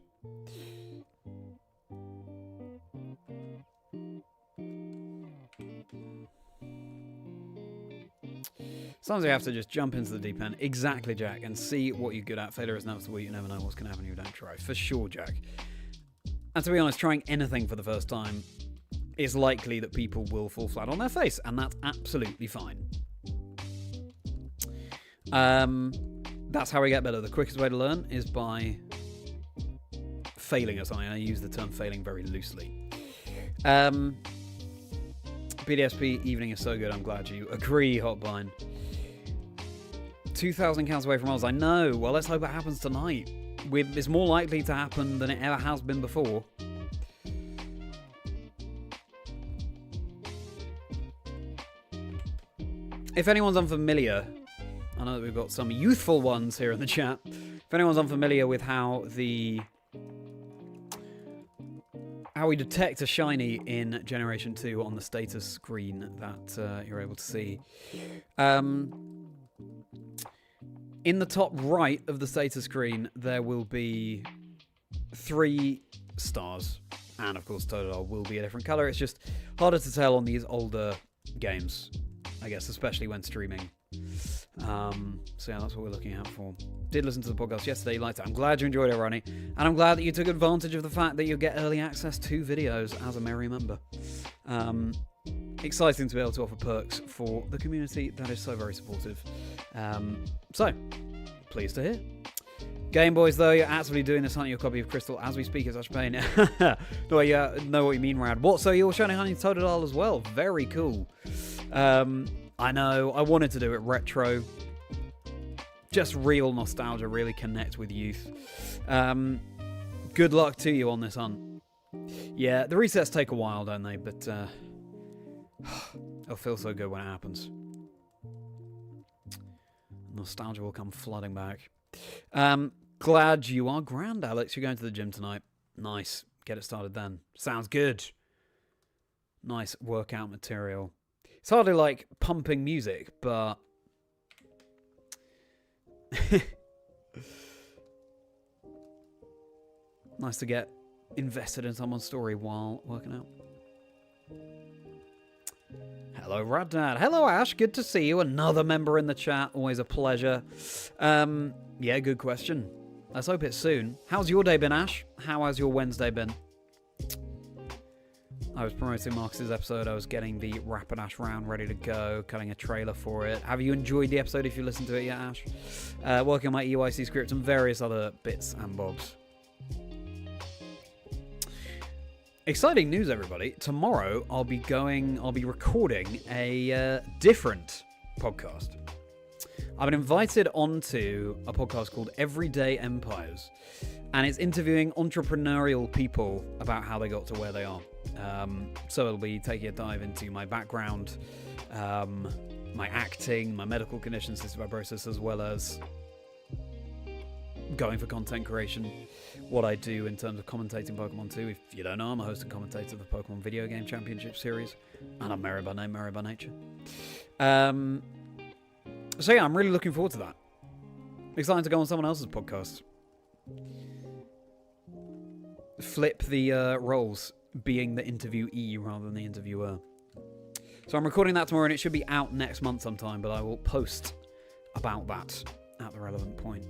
Sometimes you have to just jump into the deep end. Exactly, Jack, and see what you're good at. Failure is inevitable. You never know what's going to happen if you don't try. For sure, Jack. And to be honest, trying anything for the first time is likely that people will fall flat on their face, and that's absolutely fine. That's how we get better. The quickest way to learn is by failing at something. I use the term failing very loosely. BDSP evening is so good. I'm glad you agree, Hotline. 2,000 counts away from Oz. I know. Well, let's hope it happens tonight. It's more likely to happen than it ever has been before. If anyone's unfamiliar, I know that we've got some youthful ones here in the chat. If anyone's unfamiliar with how we detect a shiny in Generation 2 on the status screen that you're able to see. In the top right of the status screen, there will be 3 stars. And, of course, Totodile will be a different color. It's just harder to tell on these older games, I guess, especially when streaming. So, yeah, that's what we're looking out for. Did listen to the podcast yesterday. You liked it. I'm glad you enjoyed it, Ronnie. And I'm glad that you took advantage of the fact that you get early access to videos as a Merri member. Exciting to be able to offer perks for the community that is so very supportive. So, pleased to hear. Game Boys, though, you're actively doing this hunting your copy of Crystal as we speak. It's such pain. No, yeah, know what you mean, Rad. What? So you're showing hunting Totodile as well? Very cool. I know, I wanted to do it retro. Just real nostalgia, really connect with youth. Good luck to you on this hunt. Yeah, the resets take a while, don't they? But it'll feel so good when it happens. Nostalgia will come flooding back. Glad you are grand, Alex. You're going to the gym tonight. Nice. Get it started then. Sounds good. Nice workout material. It's hardly like pumping music, but... nice to get invested in someone's story while working out. Hello, Raddad. Hello, Ash. Good to see you. Another member in the chat. Always a pleasure. Yeah, good question. Let's hope it's soon. How's your day been, Ash? How has your Wednesday been? I was promoting Marcus's episode. I was getting the Rapid Ash round ready to go, cutting a trailer for it. Have you enjoyed the episode if you listened to it yet, Ash? Working on my EYC script and various other bits and bobs. Exciting news, everybody. Tomorrow I'll be recording a different podcast. I've been invited onto a podcast called Everyday Empires, and it's interviewing entrepreneurial people about how they got to where they are. So it'll be taking a dive into my background, my acting, my medical condition, cystic fibrosis, as well as going for content creation, what I do in terms of commentating Pokemon 2. If you don't know, I'm a host and commentator of the Pokemon Video Game Championship Series, and I'm Merri by name, Merri by nature. So yeah, I'm really looking forward to that. Excited to go on someone else's podcast. Flip the roles, being the interviewee rather than the interviewer. So I'm recording that tomorrow, and it should be out next month sometime, but I will post about that at the relevant point.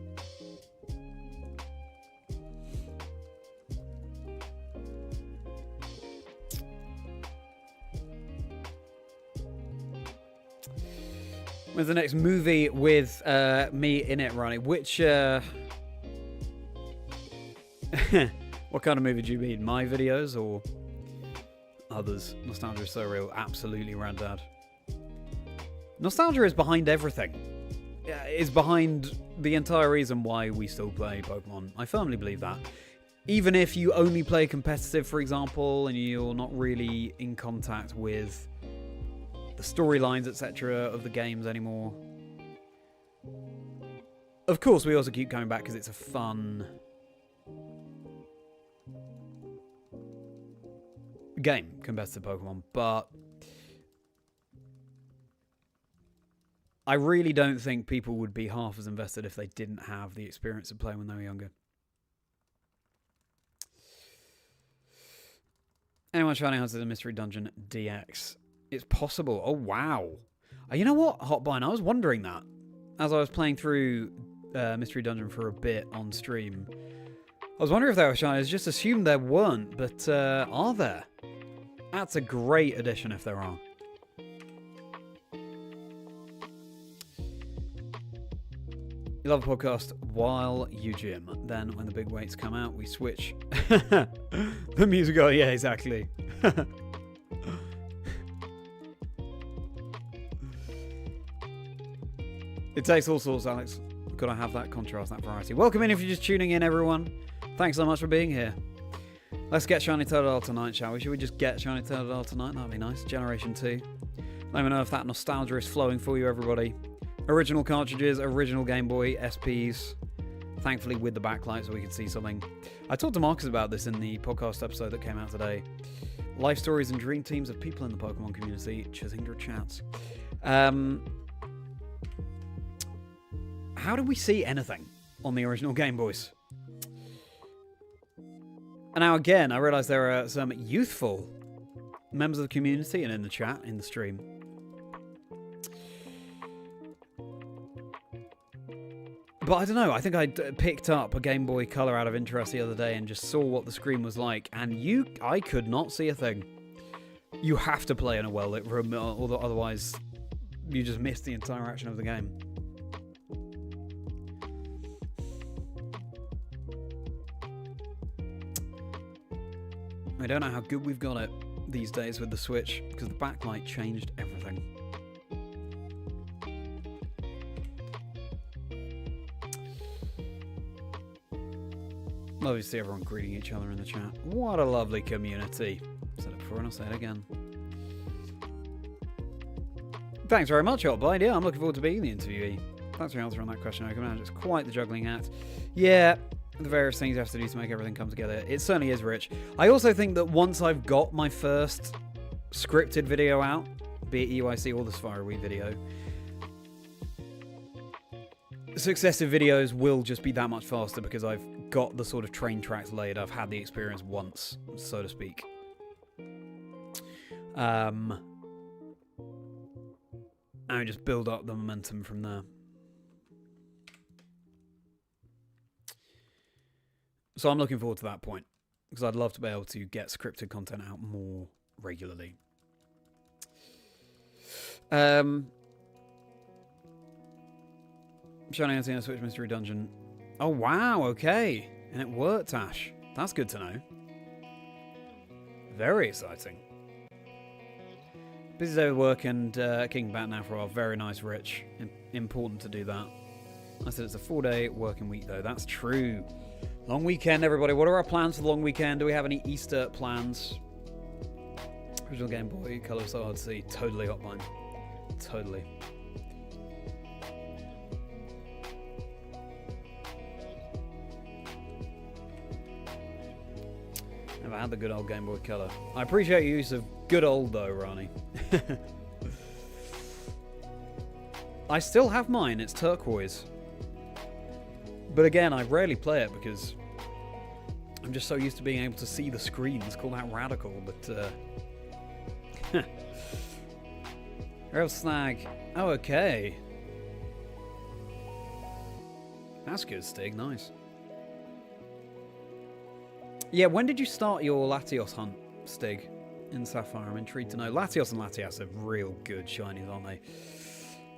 When's the next movie with me in it, Ronnie? Which, what kind of movie do you mean? My videos or others? Nostalgia is so real. Absolutely, Raddad. Nostalgia is behind everything. It's behind the entire reason why we still play Pokemon. I firmly believe that. Even if you only play competitive, for example, and you're not really in contact with the storylines, etc. of the games anymore. Of course, we also keep coming back because it's a fun game, competitive Pokemon, but I really don't think people would be half as invested if they didn't have the experience of playing when they were younger. Anyone shiny hunted the Mystery Dungeon DX? It's possible. Oh, wow. You know what, Hotbine? I was wondering that as I was playing through Mystery Dungeon for a bit on stream. I was wondering if there were shinies. I just assumed there weren't, but are there? That's a great addition if there are. You love a podcast while you gym. Then when the big weights come out, we switch. The music. Oh, yeah, exactly. It takes all sorts, Alex. We've got to have that contrast, that variety. Welcome in if you're just tuning in, everyone. Thanks so much for being here. Let's get Shiny Totodile tonight, shall we? Should we just get Shiny Totodile tonight? That'd be nice. Generation 2. Let me know if that nostalgia is flowing for you, everybody. Original cartridges, original Game Boy, SPs. Thankfully with the backlight so we could see something. I talked to Marcus about this in the podcast episode that came out today. Life stories and dream teams of people in the Pokemon community. Chazingdra chats. How did we see anything on the original Game Boys? And now again, I realise there are some youthful members of the community and in the chat, in the stream. But I don't know, I think I picked up a Game Boy Color out of interest the other day and just saw what the screen was like, and I could not see a thing. You have to play in a well-lit room, otherwise you just miss the entire action of the game. I don't know how good we've got it these days with the Switch, because the backlight changed everything. Lovely to see everyone greeting each other in the chat. What a lovely community. Said it before and I'll say it again. Thanks very much, Hotbite. Yeah, I'm looking forward to being the interviewee. Thanks for your answer on that question. I can imagine it's quite the juggling act. Yeah, the various things you have to do to make everything come together. It certainly is rich. I also think that once I've got my first scripted video out, be it EYC or the Safari video, successive videos will just be that much faster because I've got the sort of train tracks laid. I've had the experience once, so to speak. And just build up the momentum from there. So I'm looking forward to that point because I'd love to be able to get scripted content out more regularly. Shiny Anthony Switch Mystery Dungeon. Oh, wow, okay. And it worked, Ash. That's good to know. Very exciting. Busy day with work and kicking back now for a while. Very nice, Rich. Important to do that. I said it's a 4-day working week, though. That's true. Long weekend, everybody. What are our plans for the long weekend? Do we have any Easter plans? Original Game Boy Color so hard to see. Totally Hotline. Totally. Never had the good old Game Boy Color. I appreciate your use of good old though, Rani. I still have mine. It's turquoise. But again, I rarely play it because I'm just so used to being able to see the screen. Let's call that radical, but Rail Snag. Oh, okay. That's good, Stig. Nice. Yeah, when did you start your Latios hunt, Stig, in Sapphire? I'm intrigued to know. Latios and Latias are real good shinies, aren't they?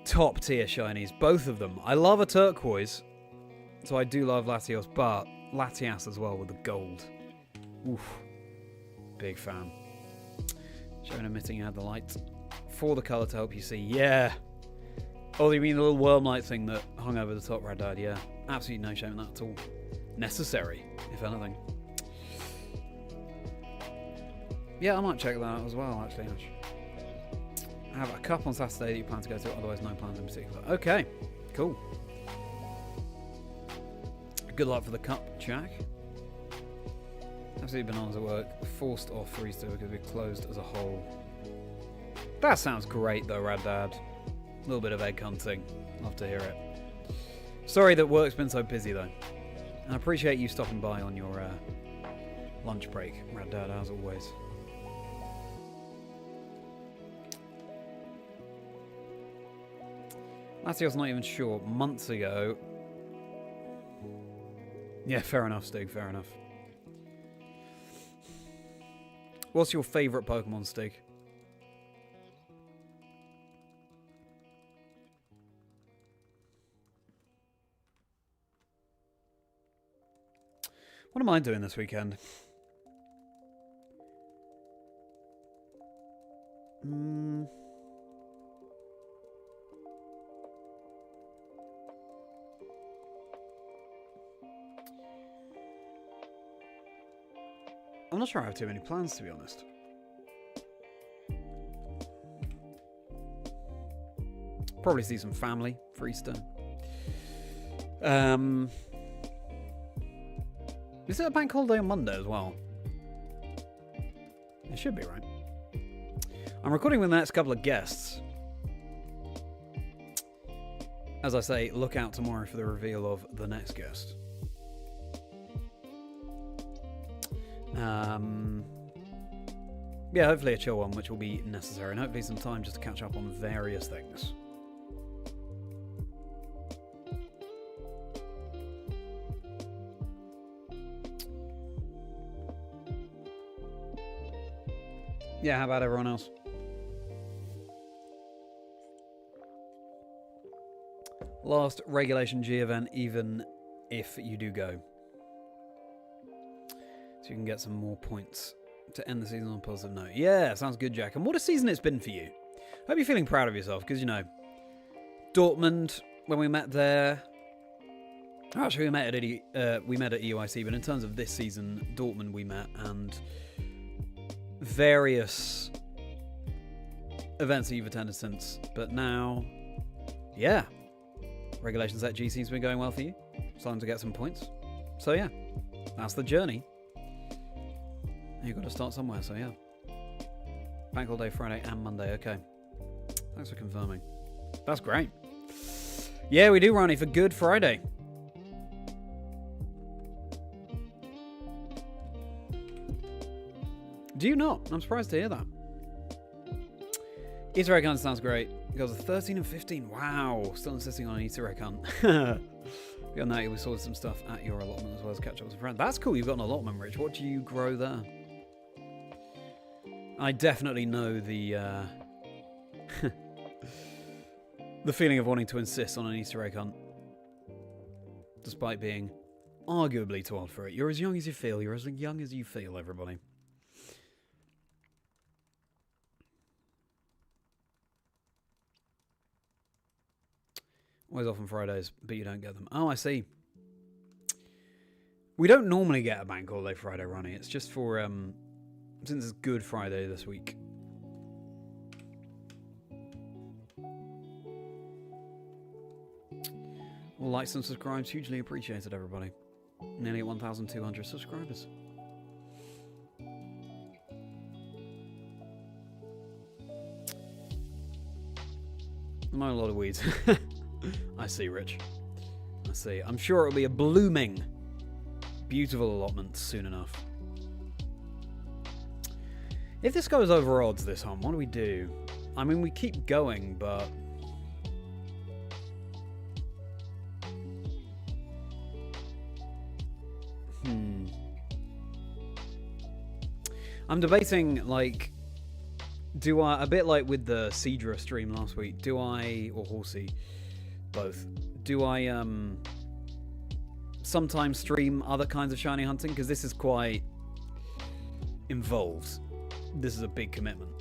Top tier shinies, both of them. I love a turquoise, so I do love Latios, but Latias as well with the gold. Oof. Big fan. Showing admitting you had the light for the colour to help you see. Yeah. Oh, you mean the little worm light thing that hung over the top, Red Dad? Yeah. Absolutely no shame in that at all. Necessary, if anything. Yeah, I might check that out as well, actually, Ash. I have a cup on Saturday that you plan to go to, otherwise no plans in particular. Okay, cool. Good luck for the cup, Jack. Absolutely bananas at work. Forced off for Easter because we closed as a whole. That sounds great though, Rad Dad. A little bit of egg hunting. Love to hear it. Sorry that work's been so busy though. And I appreciate you stopping by on your lunch break, Rad Dad, as always. Latios not even sure. Months ago. Yeah, fair enough, Stig. Fair enough. What's your favourite Pokemon, Stig? What am I doing this weekend? I'm not sure I have too many plans, to be honest. Probably see some family for Easter. Is it a bank holiday on Monday as well? It should be, right? I'm recording with the next couple of guests. As I say, look out tomorrow for the reveal of the next guest. Yeah, hopefully a chill one, which will be necessary, and hopefully some time just to catch up on various things. Yeah, how about everyone else? Last Regulation G event, even if you do go. So you can get some more points to end the season on a positive note. Yeah, sounds good, Jack. And what a season it's been for you. Hope you're feeling proud of yourself, because, you know, Dortmund, when we met there, Actually, we met at EUIC, but in terms of this season, Dortmund we met, and various events that you've attended since. But now, yeah, Regulation Set G seems to be going well for you. Starting to get some points. So yeah, that's the journey. You've got to start somewhere, so yeah. Bank holiday Friday and Monday, okay. Thanks for confirming. That's great. Yeah, we do, Ronnie, for Good Friday. Do you not? I'm surprised to hear that. Easter egg hunt sounds great. Girls are 13 and 15. Wow. Still insisting on an Easter egg hunt. Beyond that, we saw some stuff at your allotment as well as catch up with a friend. That's cool. You've got an allotment, Rich. What do you grow there? I definitely know the the feeling of wanting to insist on an Easter egg hunt, despite being arguably too old for it. You're as young as you feel. You're as young as you feel, everybody. Always off on Fridays, but you don't get them. Oh, I see. We don't normally get a bank holiday Friday, Ronnie. It's just for, since it's Good Friday this week. All likes and subscribes, hugely appreciated, everybody. Nearly 1,200 subscribers. I'm on a lot of weeds. I see, Rich. I see. I'm sure it'll be a blooming, beautiful allotment soon enough. If this goes over odds this hunt, what do we do? I mean, we keep going, but... I'm debating, like... Do I... A bit like with the Cedra stream last week. Do I... Or Horsey... Both. Do I sometimes stream other kinds of shiny hunting? Because this is quite involved. This is a big commitment.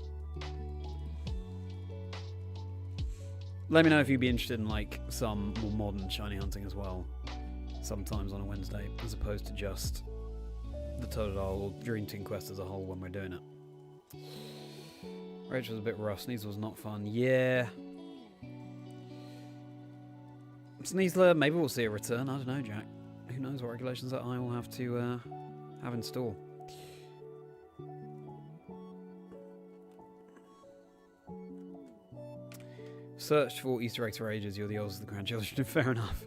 Let me know if you'd be interested in like some more modern shiny hunting as well. Sometimes on a Wednesday, as opposed to just the Totodile or Dream Team Quest as a whole when we're doing it. Rage was a bit rough. Sneasel was not fun. Yeah. Sneasler, maybe we'll see a return. I don't know, Jack. Who knows what regulations that I will have to have in store. Searched for Easter eggs for ages. You're the oldest of the grandchildren. Fair enough.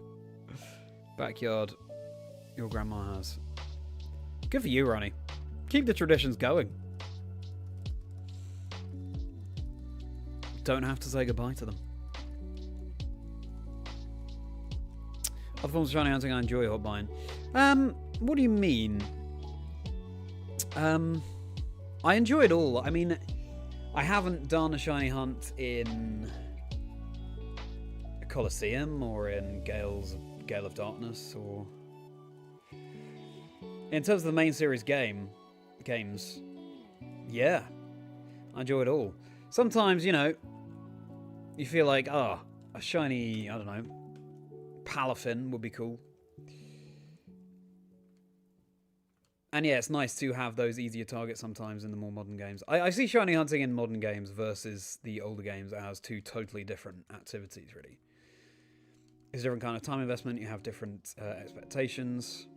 Backyard, your grandma has. Good for you, Ronnie. Keep the traditions going. Don't have to say goodbye to them. Other forms of shiny hunting I enjoy hot buying. What do you mean? I enjoy it all. I mean, I haven't done a shiny hunt in a Colosseum or in Gale of Darkness, or in terms of the main series games. Yeah, I enjoy it all. Sometimes, you know, you feel like, a shiny, I don't know, Palafin would be cool. And yeah, it's nice to have those easier targets sometimes in the more modern games. I see shiny hunting in modern games versus the older games as two totally different activities, really. It's a different kind of time investment. You have different expectations.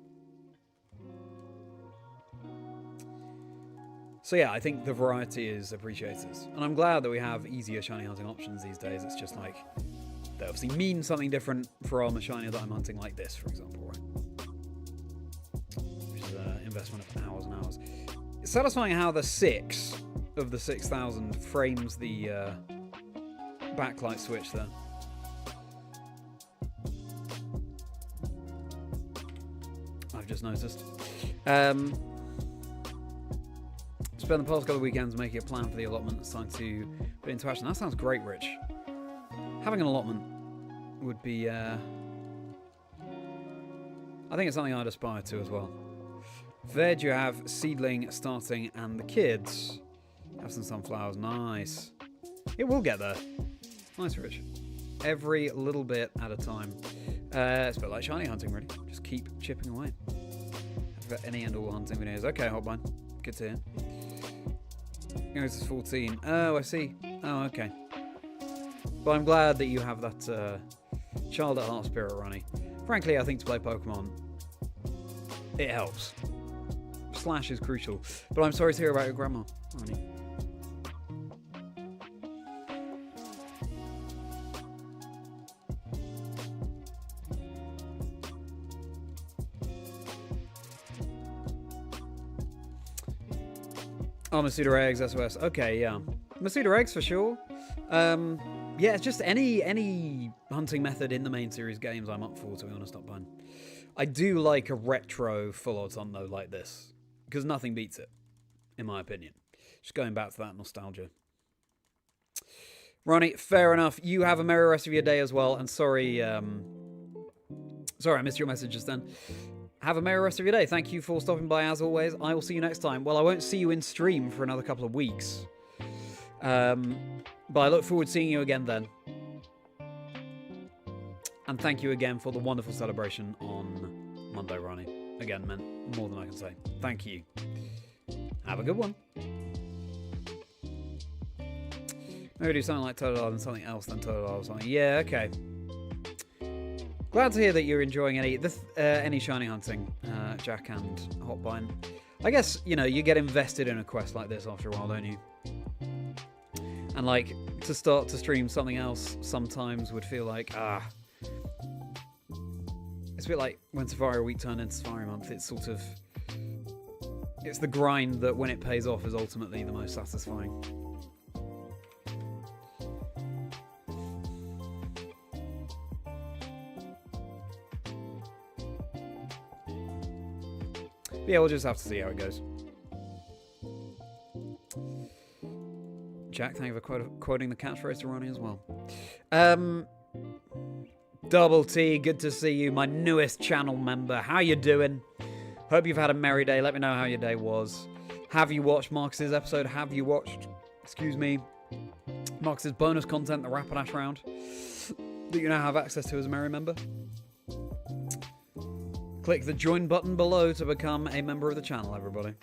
So yeah, I think the variety is appreciated. And I'm glad that we have easier shiny hunting options these days. It's just like, they obviously mean something different from a shiny that I'm hunting like this, for example, right? Which is an investment of hours and hours. It's satisfying how the 6 of the 6,000 frames the backlight switch there. I've just noticed. Spend the past couple of weekends making a plan for the allotment. It's time to put it into action. That sounds great, Rich. Having an allotment would be, I think it's something I'd aspire to as well. Veg, you have seedling, starting, and the kids. Have some sunflowers. Nice. It will get there. Nice, Rich. Every little bit at a time. It's a bit like shiny hunting, really. Just keep chipping away. Have any and all hunting videos. Okay, Hotbine. Good to hear. This is 14. Oh, I see. Oh, okay. But I'm glad that you have that child at heart spirit, Ronnie. Frankly, I think to play Pokemon, it helps. Slash is crucial. But I'm sorry to hear about your grandma, Ronnie. Oh, Masuda eggs, SOS. Okay, yeah. Masuda eggs for sure. Yeah, it's just any hunting method in the main series games I'm up for, to be honest, Hotbine. I do like a retro full-odds hunt, though, like this. Because nothing beats it, in my opinion. Just going back to that nostalgia. Ronnie, fair enough. You have a merry rest of your day as well. And sorry, sorry I missed your message just then. Have a merry rest of your day. Thank you for stopping by, as always. I will see you next time. Well, I won't see you in stream for another couple of weeks. But I look forward to seeing you again then. And thank you again for the wonderful celebration on Monday, Ronnie. Again, meant more than I can say. Thank you. Have a good one. Maybe do something like Totodile and something else than Totodile or something. Yeah, okay. Glad to hear that you're enjoying any shiny hunting, Jack and Hotbine. I guess, you know, you get invested in a quest like this after a while, don't you? And, like, to start to stream something else sometimes would feel like, It's a bit like when Safari Week turned into Safari Month. It's sort of... It's the grind that, when it pays off, is ultimately the most satisfying. Yeah, we'll just have to see how it goes. Jack, thank you for quoting the catchphrase to Ronnie as well. Double T, good to see you, my newest channel member. How you doing? Hope you've had a merry day. Let me know how your day was. Have you watched Marcus's episode? Have you watched, excuse me, Marcus's bonus content, the Rapidash round, that you now have access to as a Merri member? Click the join button below to become a member of the channel, everybody.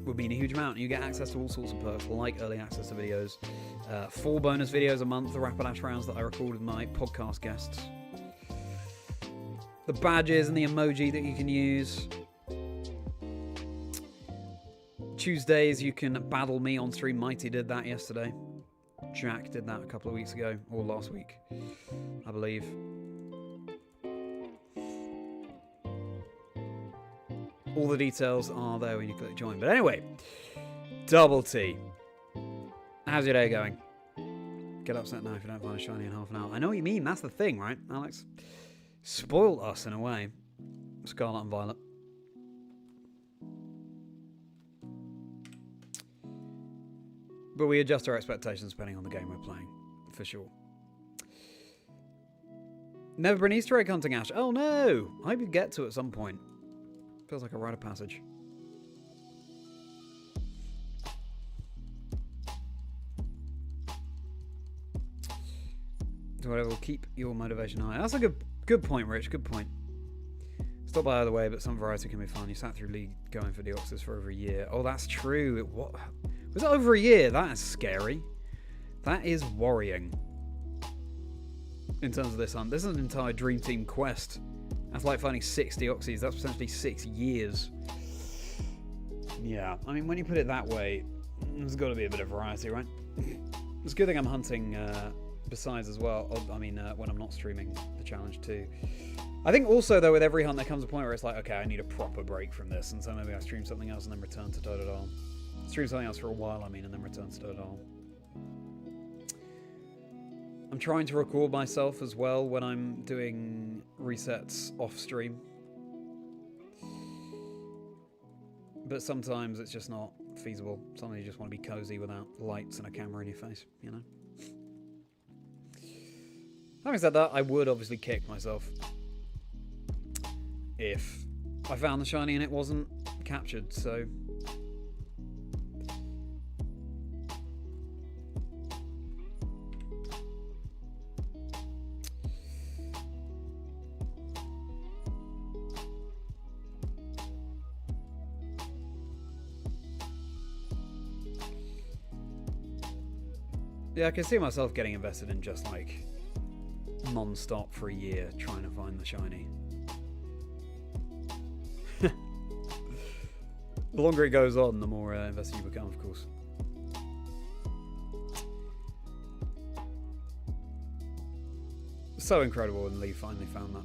Would mean a huge amount. You get access to all sorts of perks, like early access to videos, 4 bonus videos a month, the Rapidash rounds that I record with my podcast guests, the badges and the emoji that you can use. Tuesdays you can battle me on stream. Mighty did that yesterday. Jack did that a couple of weeks ago, or last week, I believe. All the details are there when you click join. But anyway, Double T. How's your day going? Get upset now if you don't find a shiny in half an hour. I know what you mean. That's the thing, right? Alex spoiled us in a way. Scarlet and Violet. But we adjust our expectations depending on the game we're playing, for sure. Never been Easter egg hunting, Ash. Oh no! I hope you get to at some point. Feels like a rite of passage. Whatever will keep your motivation high. That's a good point, Rich. Good point. Stop by either way, but some variety can be fun. You sat through League going for Deoxys for over a year. Oh, that's true. What was it, over a year? That is scary. That is worrying. In terms of this hunt, this is an entire Dream Team quest. That's like finding 6 Deoxys. That's potentially 6 years. Yeah, I mean, when you put it that way, there's got to be a bit of variety, right? It's a good thing I'm hunting besides as well. I mean, when I'm not streaming the challenge too. I think also, though, with every hunt, there comes a point where it's like, okay, I need a proper break from this. And so maybe I stream something else and then return to Totodile. Stream something else for a while, I mean, and then return to Totodile. I'm trying to record myself as well when I'm doing resets off stream. But sometimes it's just not feasible. Sometimes you just want to be cozy without lights and a camera in your face, you know? Having said that, I would obviously kick myself if I found the shiny and it wasn't captured, so... Yeah, I can see myself getting invested in just like non-stop for a year trying to find the shiny. The longer it goes on, the more invested you become, of course. So incredible when Lee finally found that.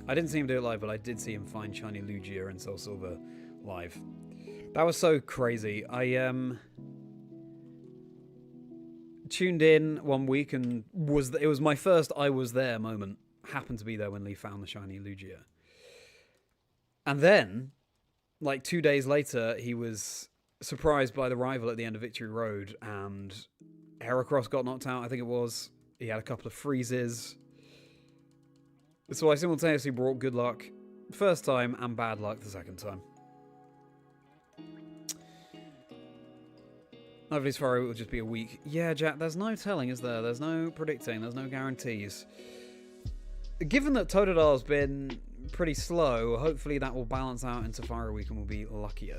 I didn't see him do it live, but I did see him find shiny Lugia and Soul Silver live. That was so crazy. I tuned in one week and it was my first I was there moment. Happened to be there when Lee found the shiny Lugia. And then, like 2 days later, he was surprised by the rival at the end of Victory Road, and Heracross got knocked out, I think it was. He had a couple of freezes. So I simultaneously brought good luck the first time and bad luck the second time. Hopefully tomorrow it will just be a week. Yeah, Jack, there's no telling, is there? There's no predicting, there's no guarantees. Given that Totodile's been pretty slow, hopefully that will balance out in Safari Week and we'll be luckier.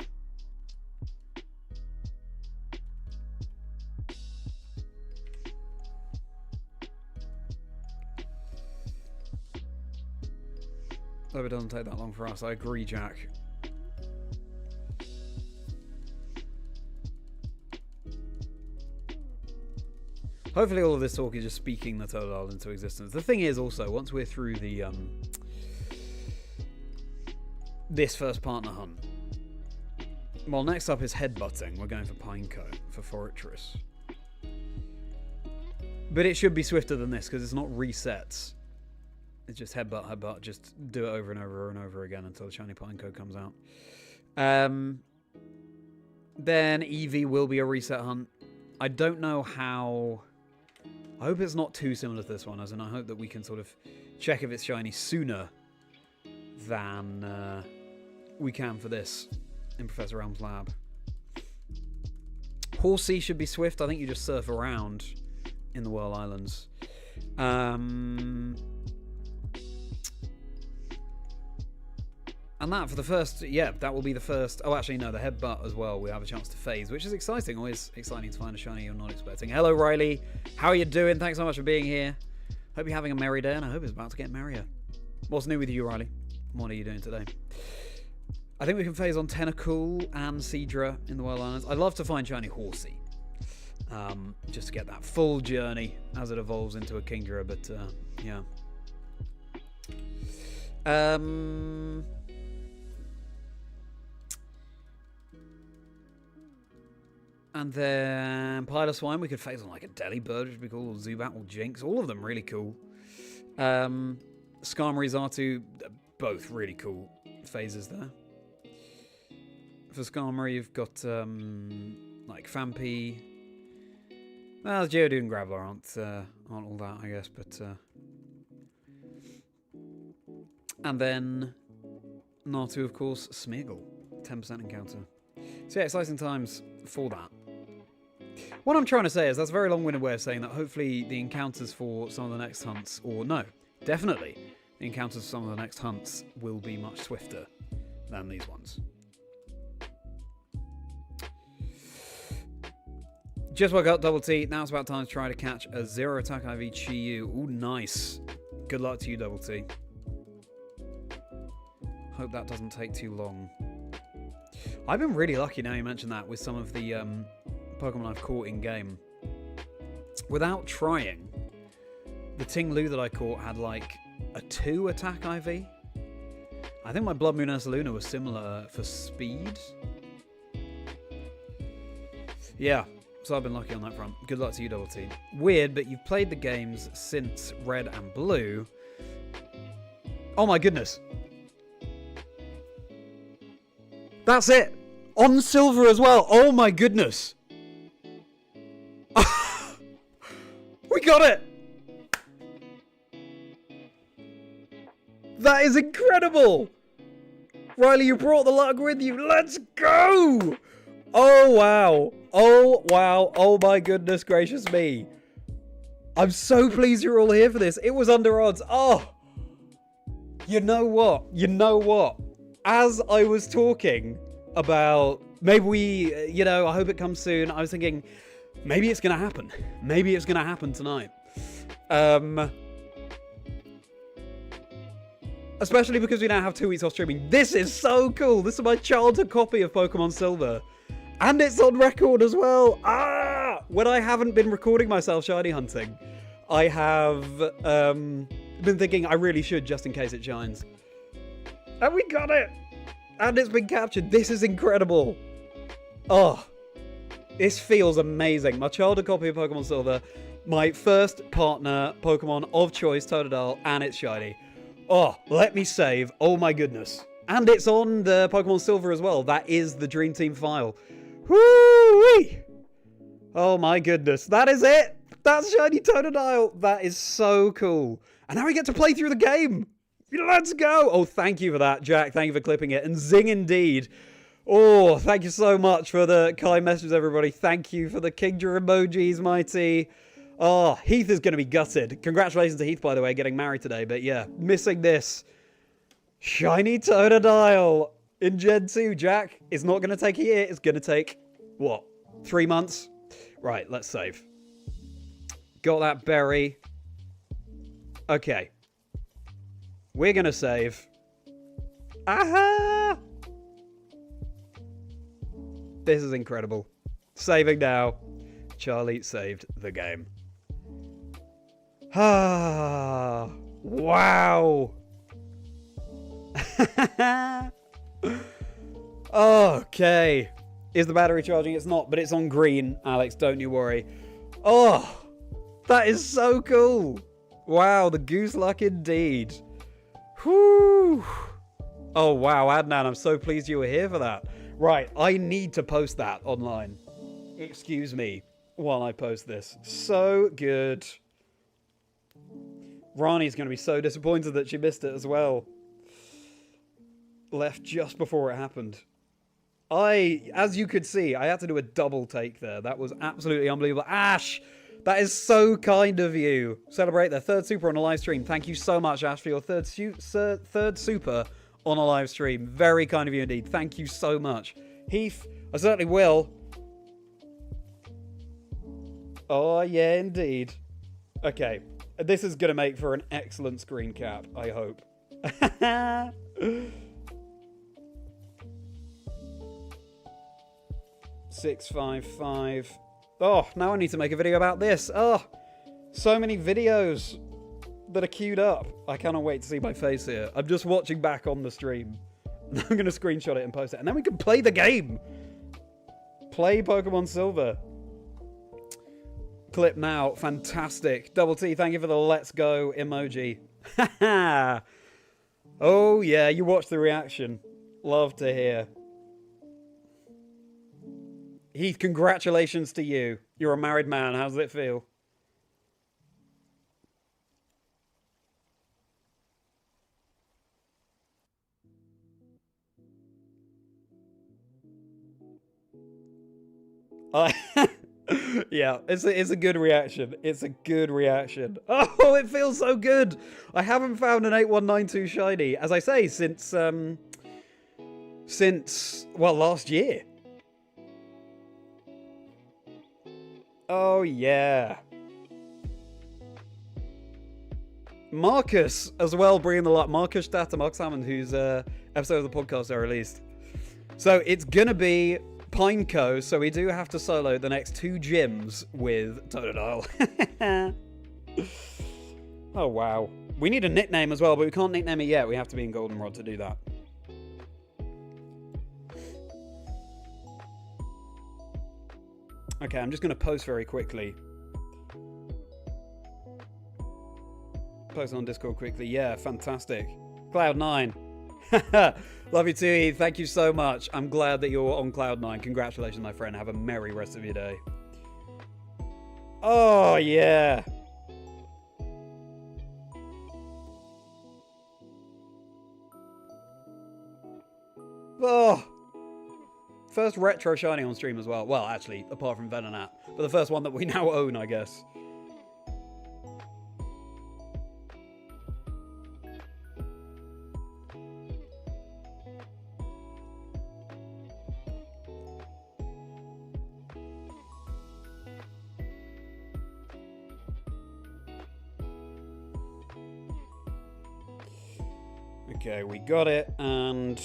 Hope it doesn't take that long for us. I agree, Jack. Hopefully all of this talk is just speaking the Totodile into existence. The thing is also, once we're through the this first partner hunt, well, next up is headbutting. We're going for Pineco, for Forretress. But it should be swifter than this, because it's not resets. It's just headbutt, headbutt. Just do it over and over and over again until the shiny Pineco comes out. Then Eevee will be a reset hunt. I don't know how... I hope it's not too similar to this one, as in I hope that we can sort of check if it's shiny sooner than we can for this in Professor Elm's lab. Horsey should be swift. I think you just surf around in the Whirl Islands. And that for the first, yeah, that will be the first. Oh, actually, no, the headbutt as well. We have a chance to phase, which is exciting. Always exciting to find a shiny you're not expecting. Hello, Riley. How are you doing? Thanks so much for being here. Hope you're having a merry day, and I hope it's about to get merrier. What's new with you, Riley? What are you doing today? I think we can phase on Tentacool and Seadra in the Whirl Islands. I'd love to find shiny Horsey. Just to get that full journey as it evolves into a Kingdra, but yeah. And then Piloswine, we could phase on like a Delibird, which would be cool, or Zubat, or Jinx, all of them really cool. Skarmory, Xatu, both really cool phases there. For Skarmory, you've got like Fampi. Well, Geodude and Graveler aren't all that, I guess, but and then Natu, of course, Smeargle, 10% encounter. So yeah, exciting times for that. What I'm trying to say is that's a very long-winded way of saying that hopefully the encounters for some of the next hunts, or no, definitely the encounters for some of the next hunts will be much swifter than these ones. Just woke up, Double T. Now it's about time to try to catch a zero attack IV Chi-Yu. Ooh, nice. Good luck to you, Double T. Hope that doesn't take too long. I've been really lucky now you mentioned that with some of the Pokemon I've caught in-game. Without trying, the Ting-Lu that I caught had like a 2 attack IV. I think my Blood Moon Ursaluna was similar for speed. Yeah, so I've been lucky on that front. Good luck to you, Double T. Weird, but you've played the games since Red and Blue. Oh my goodness. That's it! On Silver as well! Oh my goodness! We got it! That is incredible! Riley, you brought the luck with you. Let's go! Oh wow! Oh wow! Oh my goodness gracious me! I'm so pleased you're all here for this. It was under odds. Oh! You know what? You know what? As I was talking about maybe we, I hope it comes soon, I was thinking, maybe it's going to happen. Maybe it's going to happen tonight. Especially because we now have 2 weeks off streaming. This is so cool. This is my childhood copy of Pokemon Silver. And it's on record as well. When I haven't been recording myself shiny hunting, I have been thinking I really should just in case it shines. And we got it! And it's been captured. This is incredible. Oh, this feels amazing. My childhood copy of Pokemon Silver, my first partner Pokemon of choice, Totodile, and it's shiny. Oh, let me save. Oh my goodness. And it's on the Pokemon Silver as well. That is the Dream Team file. Woo-wee! Oh my goodness. That is it. That's shiny Totodile. That is so cool. And now we get to play through the game. Let's go. Oh, thank you for that, Jack. Thank you for clipping it. And zing indeed. Oh, thank you so much for the kind messages, everybody. Thank you for the Kingdra emojis, mighty. Oh, Heath is going to be gutted. Congratulations to Heath, by the way, getting married today. But yeah, missing this. Shiny Totodile in Gen 2, Jack. It's not going to take a year. It's going to take, what, 3 months? Right, let's save. Got that berry. Okay. We're going to save. Aha! This is incredible. Saving now. Charlie saved the game. Ah, wow. Okay. Is the battery charging? It's not, but it's on green, Alex. Don't you worry. Oh, that is so cool. Wow, the goose luck indeed. Whew. Oh, wow, Adnan, I'm so pleased you were here for that. Right, I need to post that online. Excuse me while I post this. So good. Rani's going to be so disappointed that she missed it as well. Left just before it happened. As you could see, I had to do a double take there. That was absolutely unbelievable. Ash, that is so kind of you. Celebrate their 3rd super on a live stream. Thank you so much, Ash, for your third super on a live stream. Very kind of you indeed. Thank you so much. Heath, I certainly will. Oh, yeah, indeed. Okay. This is going to make for an excellent screen cap, I hope. 655. Oh, now I need to make a video about this. Oh, so many videos that are queued up. I cannot wait to see my face here. I'm just watching back on the stream. I'm going to screenshot it and post it. And then we can play the game. Play Pokemon Silver. Clip now. Fantastic. Double T, thank you for the let's go emoji. Oh, yeah, you watched the reaction. Love to hear. Heath, congratulations to you. You're a married man. How does it feel? Yeah, it's a good reaction. It's a good reaction. Oh, it feels so good. I haven't found an 8192 shiny, as I say, since well, last year. Oh, yeah. Marcus, as well, bringing the luck. Marcus Stata, Mark Salmon, whose episode of the podcast I released. So it's going to be Pineco, so we do have to solo the next 2 gyms with Totodile. Oh, wow. We need a nickname as well, but we can't nickname it yet. We have to be in Goldenrod to do that. Okay, I'm just going to post very quickly. Post on Discord quickly. Yeah, fantastic. Cloud9. Love you too, Heath. Thank you so much. I'm glad that you're on Cloud9. Congratulations, my friend. Have a merry rest of your day. Oh, yeah. Oh. First retro shiny on stream as well. Well, actually, apart from Venonat. But the first one that we now own, I guess. Okay, we got it, and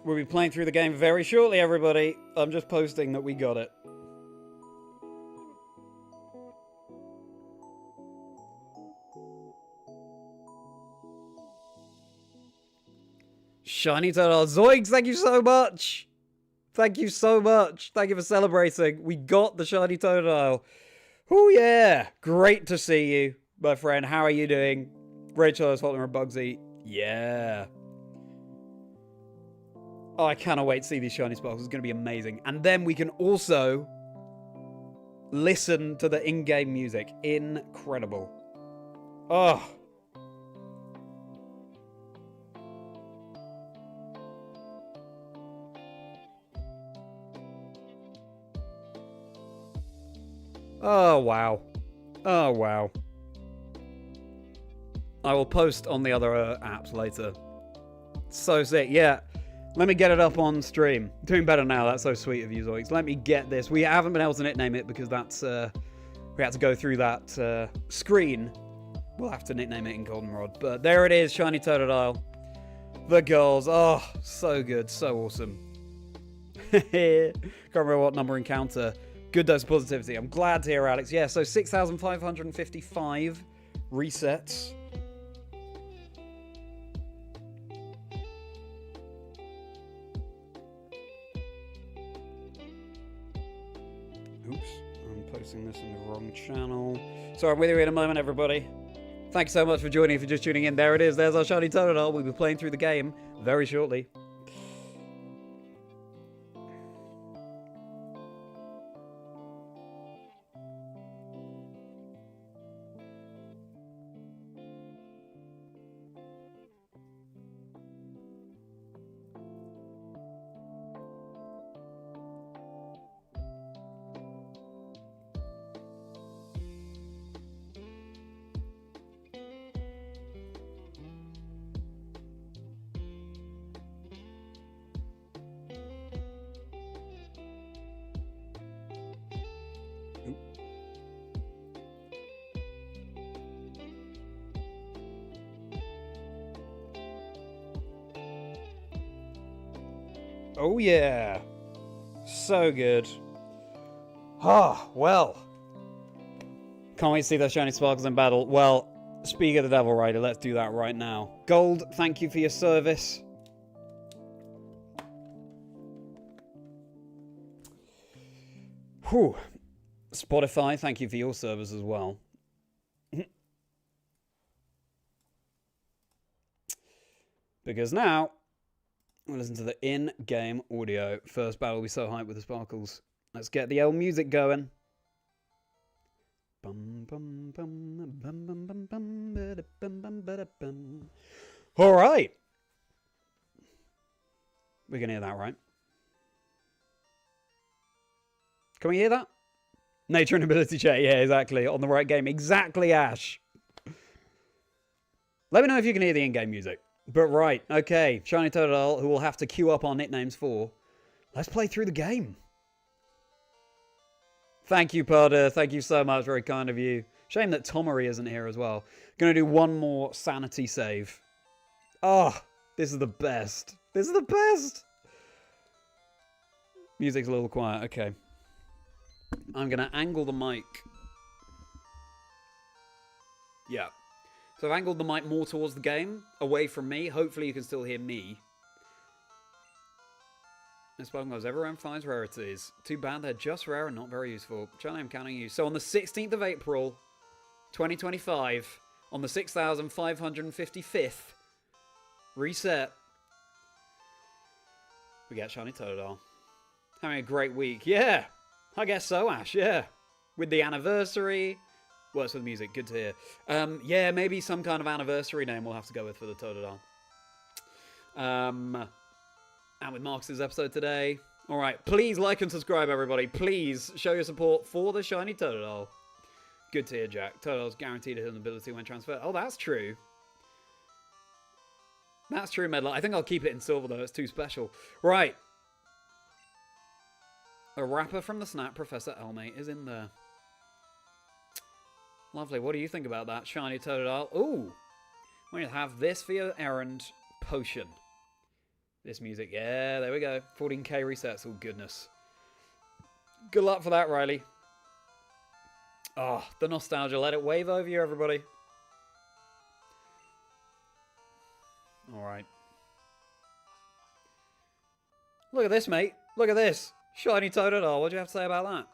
we'll be playing through the game very shortly, everybody. I'm just posting that we got it. Shiny Totodile. Zoinks, thank you so much. Thank you so much. Thank you for celebrating. We got the Shiny Totodile. Oh, yeah. Great to see you, my friend. How are you doing? Rachel is holding her Bugsy. Yeah. Oh, I cannot wait to see these shiny sparkles. It's going to be amazing. And then we can also listen to the in-game music. Incredible. Oh. Oh, wow. Oh, wow. I will post on the other apps later. So sick. Yeah. Let me get it up on stream. Doing better now. That's so sweet of you, Zoinks. Let me get this. We haven't been able to nickname it because that's... we had to go through that screen. We'll have to nickname it in Goldenrod. But there it is. Shiny Totodile. The girls. Oh, so good. So awesome. Can't remember what number encounter. Good dose of positivity. I'm glad to hear, Alex. Yeah, so 6,555 resets. Oops, I'm posting this in the wrong channel. Sorry, I'm with you in a moment, everybody. Thanks so much for joining. If you're just tuning in, there it is. There's our Shiny Totodile. We'll be playing through the game very shortly. Oh yeah, so good. Ah, well. Can't wait to see those shiny sparkles in battle. Well, speak of the Devil Rider, let's do that right now. Gold, thank you for your service. Whew. Spotify, thank you for your service as well. Because now... we'll listen to the in-game audio. First battle will be so hyped with the sparkles. Let's get the old music going. All right. We can hear that, right? Can we hear that? Nature and ability check. Yeah, exactly. On the right game. Exactly, Ash. Let me know if you can hear the in-game music. But right, okay, Shiny Totodile, who we'll have to queue up our nicknames for. Let's play through the game. Thank you, Potter. Thank you so much. Very kind of you. Shame that Tomory isn't here as well. Gonna do one more sanity save. Oh, this is the best. This is the best. Music's a little quiet. Okay. I'm gonna angle the mic. Yeah. So I've angled the mic more towards the game, away from me. Hopefully you can still hear me. This Pokemon has ever emphasized rarities. Too bad they're just rare and not very useful. Charlie, I'm counting you. So on the 16th of April, 2025, on the 6,555th reset, we get Shiny Totodile. Having a great week. Yeah, I guess so, Ash, yeah. With the anniversary... works with music, good to hear. Yeah, maybe some kind of anniversary name we'll have to go with for the Totodile. And with Marcus's episode today. Alright, please like and subscribe, everybody. Please show your support for the Shiny Totodile. Good to hear, Jack. Totodile's guaranteed his ability when transferred. Oh, that's true. That's true, Medlar. I think I'll keep it in silver, though. It's too special. Right. A rapper from the Snap, Professor Elmate, is in there. Lovely. What do you think about that? Shiny Totodile. Ooh. We're going to have this for your errand. Potion. This music. Yeah, there we go. 14k resets. Oh, goodness. Good luck for that, Riley. Oh, the nostalgia. Let it wave over you, everybody. Alright. Look at this, mate. Look at this. Shiny Totodile. What do you have to say about that?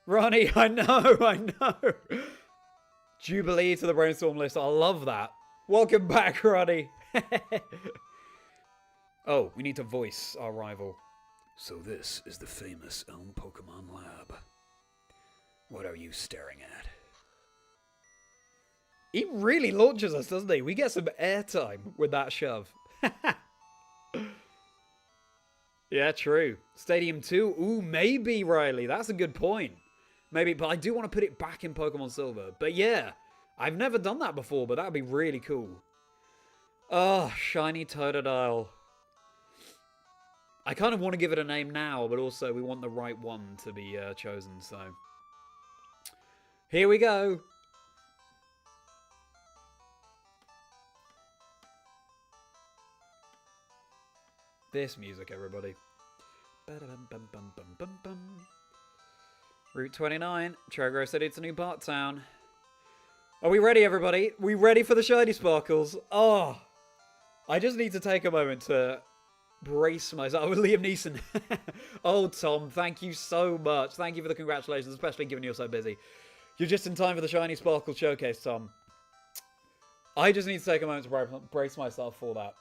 Ronnie, I know, I know. Jubilee to the Brainstorm list. I love that. Welcome back, Ronnie. Oh, we need to voice our rival. So this is the famous Elm Pokemon Lab. What are you staring at? He really launches us, doesn't he? We get some airtime with that shove. Yeah, true. Stadium 2. Ooh, maybe, Riley. That's a good point. Maybe, but I do want to put it back in Pokemon Silver. But yeah, I've never done that before, but that would be really cool. Oh, shiny Totodile. I kind of want to give it a name now, but also we want the right one to be chosen, so. Here we go. This music, everybody. Route 29. Trogro said it's a new part town. Are we ready, everybody? We ready for the shiny sparkles? Oh, I just need to take a moment to brace myself with Liam Neeson. Oh, Tom, thank you so much. Thank you for the congratulations, especially given you're so busy. You're just in time for the shiny sparkle showcase, Tom. I just need to take a moment to brace myself for that.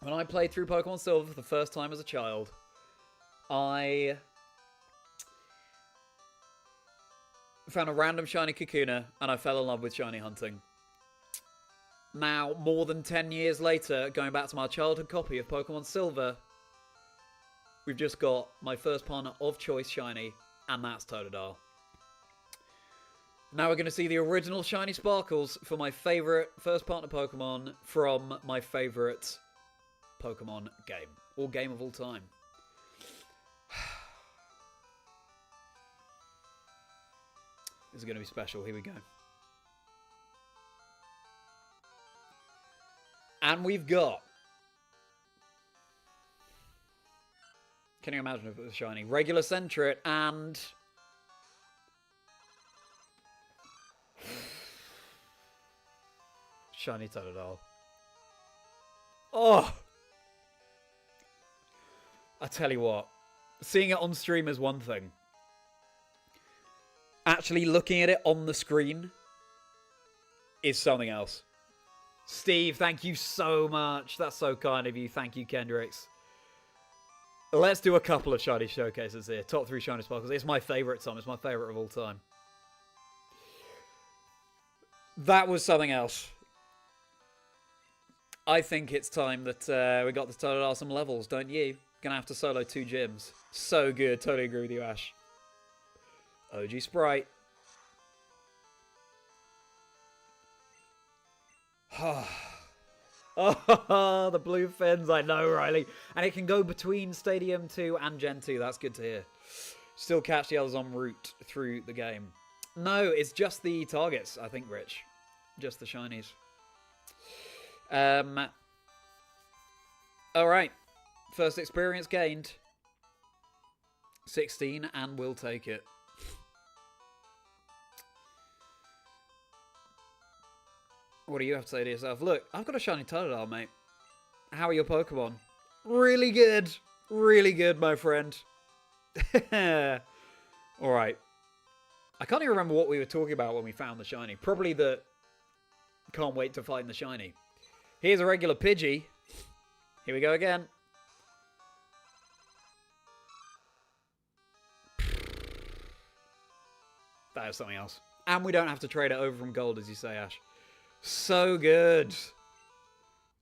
When I played through Pokemon Silver for the first time as a child, I found a random shiny Kakuna, and I fell in love with shiny hunting. Now, more than 10 years later, going back to my childhood copy of Pokemon Silver, we've just got my first partner of choice shiny, and that's Totodile. Now we're going to see the original shiny sparkles for my favourite first partner Pokemon from my favourite Pokemon game, or game of all time. This is going to be special. Here we go. And we've got... Can you imagine if it was shiny? Regular Centret and... Shiny Totodile. Oh! I tell you what. Seeing it on stream is one thing. Actually looking at it on the screen is something else. Steve, thank you so much. That's so kind of you. Thank you, Kendricks. Let's do a couple of shiny showcases here. Top 3 shiny sparkles. It's my favourite, Tom. It's my favourite of all time. That was something else. I think it's time that we got the Totodile some levels, don't you? Gonna have to solo 2 gyms. So good. Totally agree with you, Ash. OG Sprite. Oh, the blue fins. I know, Riley. And it can go between Stadium 2 and Gen 2. That's good to hear. Still catch the others en route through the game. No, it's just the targets, I think, Rich. Just the shinies. Alright. First experience gained. 16, and we'll take it. What do you have to say to yourself? Look, I've got a shiny Totodile, mate. How are your Pokemon? Really good. Really good, my friend. Alright. I can't even remember what we were talking about when we found the shiny. Probably the... Can't wait to find the shiny. Here's a regular Pidgey. Here we go again. That is something else. And we don't have to trade it over from gold, as you say, Ash. So good.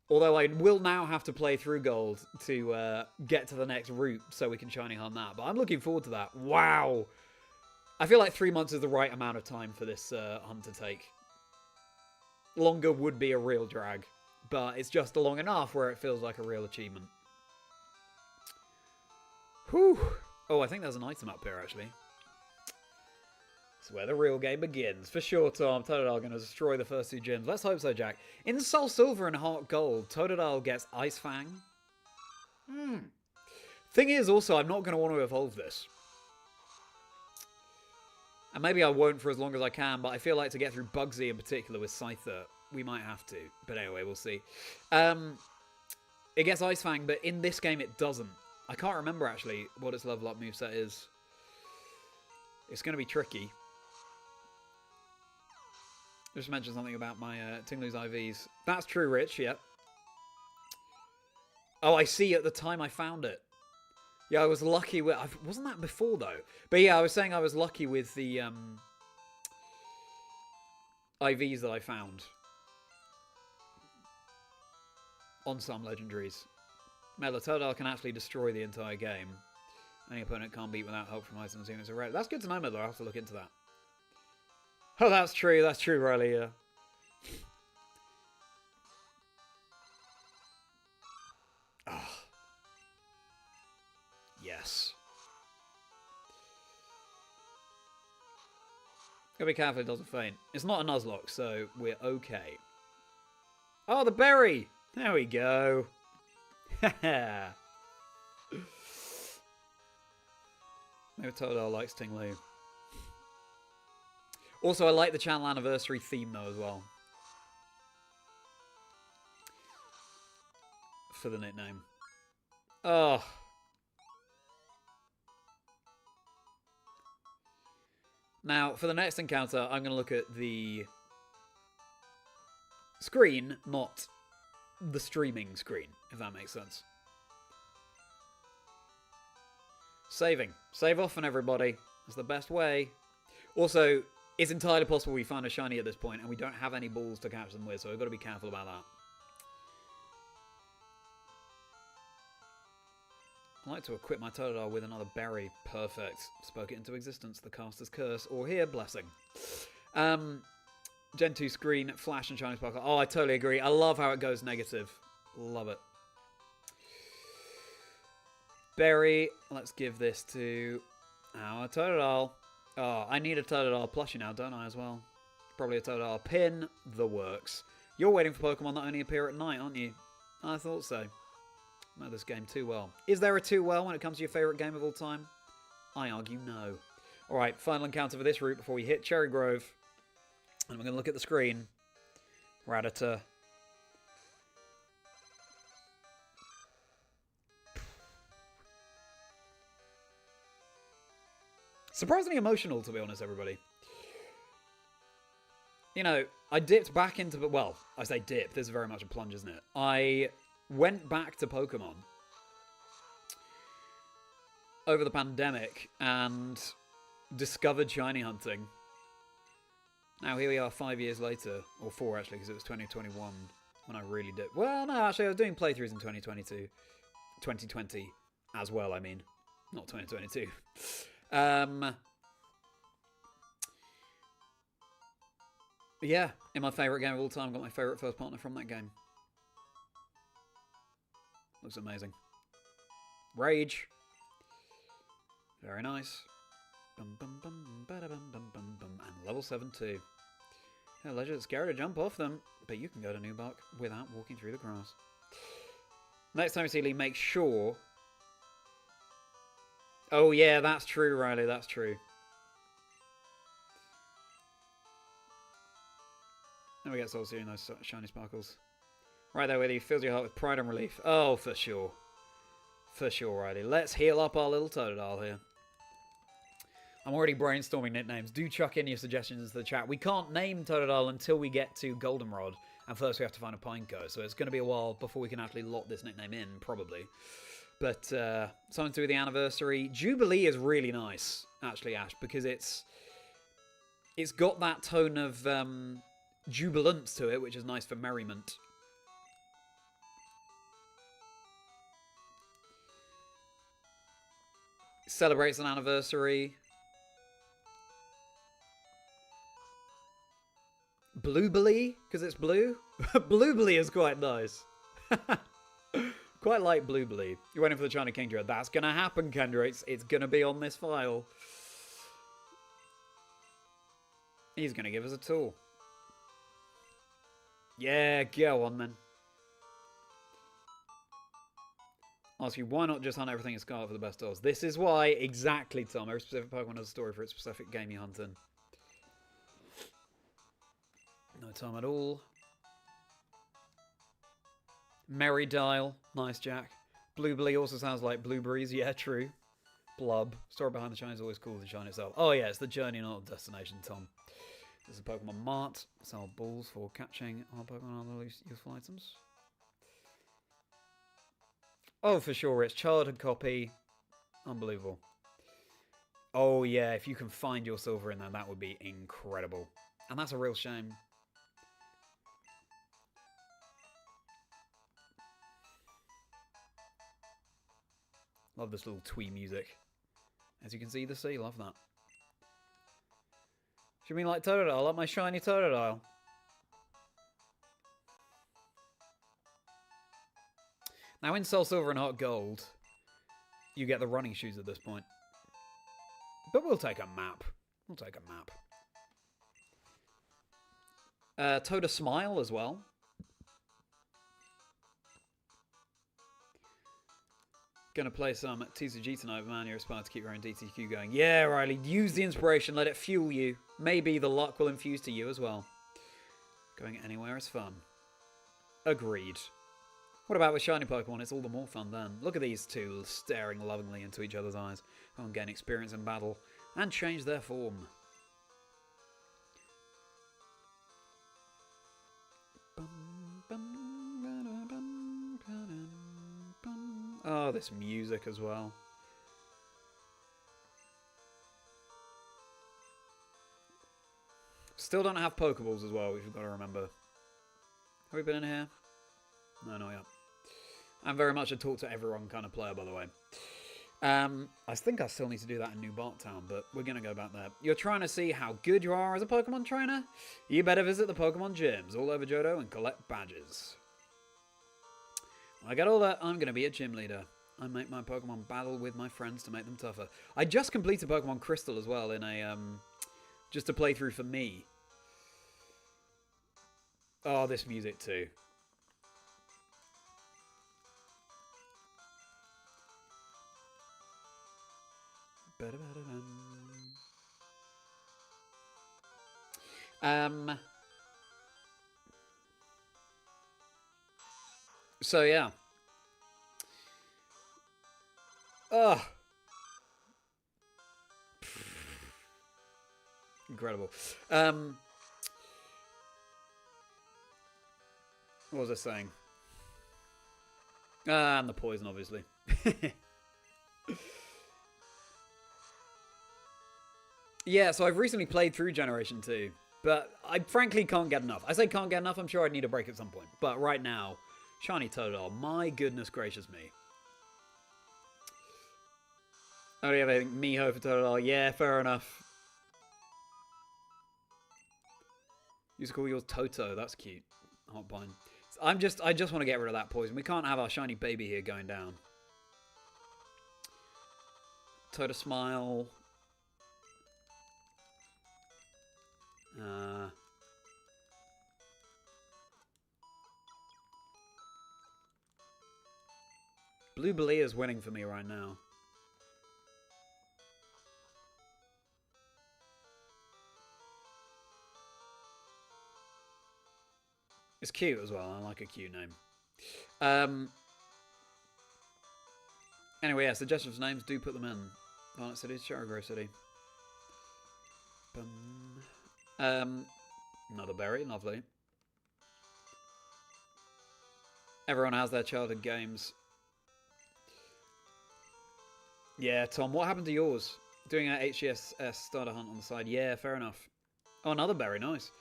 Although I will now have to play through gold to get to the next route so we can shiny hunt that. But I'm looking forward to that. Wow. I feel like 3 months is the right amount of time for this hunt to take. Longer would be a real drag. But it's just long enough where it feels like a real achievement. Whew. Oh, I think there's an item up here, actually. It's where the real game begins. For sure, Tom. Totodile going to destroy the first 2 gyms. Let's hope so, Jack. In Soul Silver and Heart Gold, Totodile gets Ice Fang. Thing is, also, I'm not going to want to evolve this. And maybe I won't for as long as I can, but I feel like to get through Bugsy in particular with Scyther, we might have to. But anyway, we'll see. It gets Ice Fang, but in this game it doesn't. I can't remember, actually, what its level up moveset is. It's going to be tricky. Just mentioned something about my Tinglu's IVs. That's true, Rich, yep. Oh, I see, at the time I found it. Yeah, I was lucky with... Wasn't that before, though? But yeah, I was saying I was lucky with the IVs that I found. On some legendaries. Totodile can actually destroy the entire game. Any opponent can't beat without help from items units are red. That's good to know, Medler. I'll have to look into that. Oh, that's true. That's true, Riley, yeah. Oh. Yes. Gotta be careful it doesn't faint. It's not a Nuzlocke, so we're okay. Oh, the berry! There we go. Maybe Totodile likes Tinglu. Also, I like the channel anniversary theme, though, as well. For the nickname. Oh. Now, for the next encounter, I'm going to look at the screen, not the streaming screen, if that makes sense. Saving. Save often, everybody. That's the best way. Also, it's entirely possible we find a shiny at this point, and we don't have any balls to catch them with, so we've got to be careful about that. I'd like to equip my Totodile with another berry. Perfect. Spoke it into existence. The caster's curse. Or here, blessing. Gen 2 screen, flash and shiny sparkle. Oh, I totally agree. I love how it goes negative. Love it. Berry. Let's give this to our Totodile. Oh, I need a Totodile plushie now, don't I, as well? Probably a Totodile pin. The works. You're waiting for Pokemon that only appear at night, aren't you? I thought so. Know this game too well. Is there a too well when it comes to your favourite game of all time? I argue no. Alright, final encounter for this route before we hit Cherry Grove. And we're going to look at the screen. Rattata. Surprisingly emotional, to be honest, everybody. You know, I dipped back into... Well, I say dip. This is very much a plunge, isn't it? I went back to Pokemon over the pandemic and discovered shiny hunting. Now here we are 5 years later, or 4 actually, because it was 2021 when I really did. Well, no, actually I was doing playthroughs in 2020 as well, I mean, not 2022. Yeah, in my favourite game of all time, got my favourite first partner from that game. Looks amazing. Rage. Very nice. Bum, bum, bum, bada, bum, bum, bum, bum. And level 7 too. Yeah, Legend's scary to jump off them, but you can go to Newbark without walking through the grass. Next time you see Lee, make sure... Oh yeah, that's true, Riley, that's true. Then we get Soul Searing those shiny sparkles. Right there with you, fills your heart with pride and relief. Oh, for sure. For sure, Riley. Let's heal up our little Totodile here. I'm already brainstorming nicknames. Do chuck in your suggestions into the chat. We can't name Totodile until we get to Goldenrod. And first we have to find a Pineco. So it's going to be a while before we can actually lock this nickname in, probably. But something to do with the anniversary. Jubilee is really nice, actually, Ash, because it's got that tone of jubilance to it, which is nice for merriment. Celebrates an anniversary. Blueberry, because it's blue. Blueberry is quite nice. Quite like Blueberry. You're waiting for the China Kingdra. That's going to happen, Kendra. It's going to be on this file. He's going to give us a tool. Yeah, go on then. Ask you, why not just hunt everything in Scarlet for the best odds? This is why, exactly, Tom. Every specific Pokemon has a story for its specific game you hunt in. No time at all. Merri Dial. Nice, Jack. Blueberry also sounds like blueberries. Yeah, true. Blub. Story behind the shine is always cooler than shine itself. Oh, yeah, it's the journey, not the destination, Tom. This is a Pokemon Mart. Sell balls for catching our Pokemon and other useful items. Oh, for sure, it's childhood copy. Unbelievable. Oh, yeah, if you can find your silver in there, that would be incredible. And that's a real shame. Love this little twee music. As you can see, the sea, love that. You mean like Totodile? Like my shiny Totodile? Now in Soul Silver and Heart Gold, you get the running shoes at this point. But we'll take a map. We'll take a map. Toda Smile as well. Gonna play some TCG tonight, man. You're aspired to keep your own DTQ going. Yeah, Riley. Use the inspiration. Let it fuel you. Maybe the luck will infuse to you as well. Going anywhere is fun. Agreed. What about with shiny Pokemon? It's all the more fun then. Look at these two staring lovingly into each other's eyes. Go and gain experience in battle and change their form. Oh, this music as well. Still don't have Pokeballs as well, which we've got to remember. Have we been in here? No, not yet. I'm very much a talk to everyone kind of player, by the way. I think I still need to do that in New Barktown, but we're going to go back there. You're trying to see how good you are as a Pokemon trainer? You better visit the Pokemon gyms all over Johto and collect badges. When I get all that, I'm going to be a gym leader. I make my Pokemon battle with my friends to make them tougher. I just completed Pokemon Crystal as well in a, just a playthrough for me. Oh, this music too. So yeah. Oh. Incredible. What was I saying? And the poison, obviously. Yeah, so I've recently played through Generation 2, but I frankly can't get enough. I say can't get enough, I'm sure I'd need a break at some point. But right now, shiny Totodile, my goodness gracious me. Oh, do you have anything? Miho for Totodile? Yeah, fair enough. Used to call yours Toto, that's cute. Hotbine. I just want to get rid of that poison. We can't have our shiny baby here going down. Toto Smile. Blue Belea is winning for me right now. It's cute as well. I like a cute name. Anyway, yeah, suggestions for names, do put them in. Violet City, Cherrygrove City. Another berry, lovely. Everyone has their childhood games. Yeah, Tom, what happened to yours? Doing an HGSS starter hunt on the side. Yeah, fair enough. Oh, another berry, nice.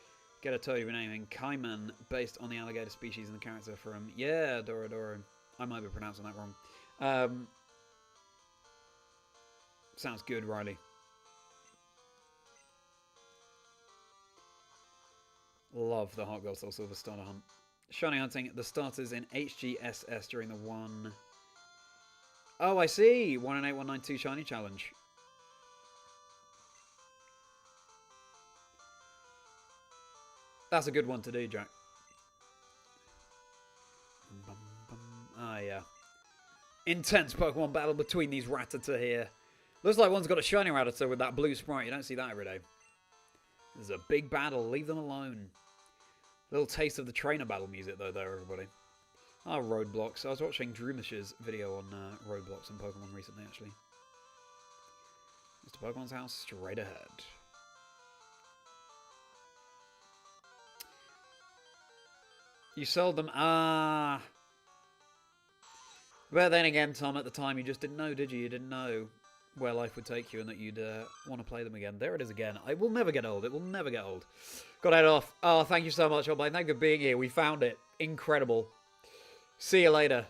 Get a Toad renaming Kaiman based on the alligator species and the character from... Yeah, Doro. I might be pronouncing that wrong. Sounds good, Riley. Love the Heart Gold Soul Silver starter hunt. Shiny hunting the starters in HGSS during the one... Oh, I see. 1-in-8-192 shiny challenge. That's a good one to do, Jack. Ah, yeah. Intense Pokemon battle between these Rattata here. Looks like one's got a shiny Rattata with that blue sprite. You don't see that every day. This is a big battle. Leave them alone. Little taste of the trainer battle music, though, there, everybody. Ah, roadblocks. I was watching Drumish's video on roadblocks in Pokemon recently, actually. Mr. Pokemon's house, straight ahead. You sold them. Ah. But then again, Tom, at the time, you just didn't know, did you? You didn't know where life would take you and that you'd want to play them again. There it is again. It will never get old. It will never get old. Got to head off. Oh, thank you so much, Oldblade. Thank you for being here. We found it. Incredible. See you later.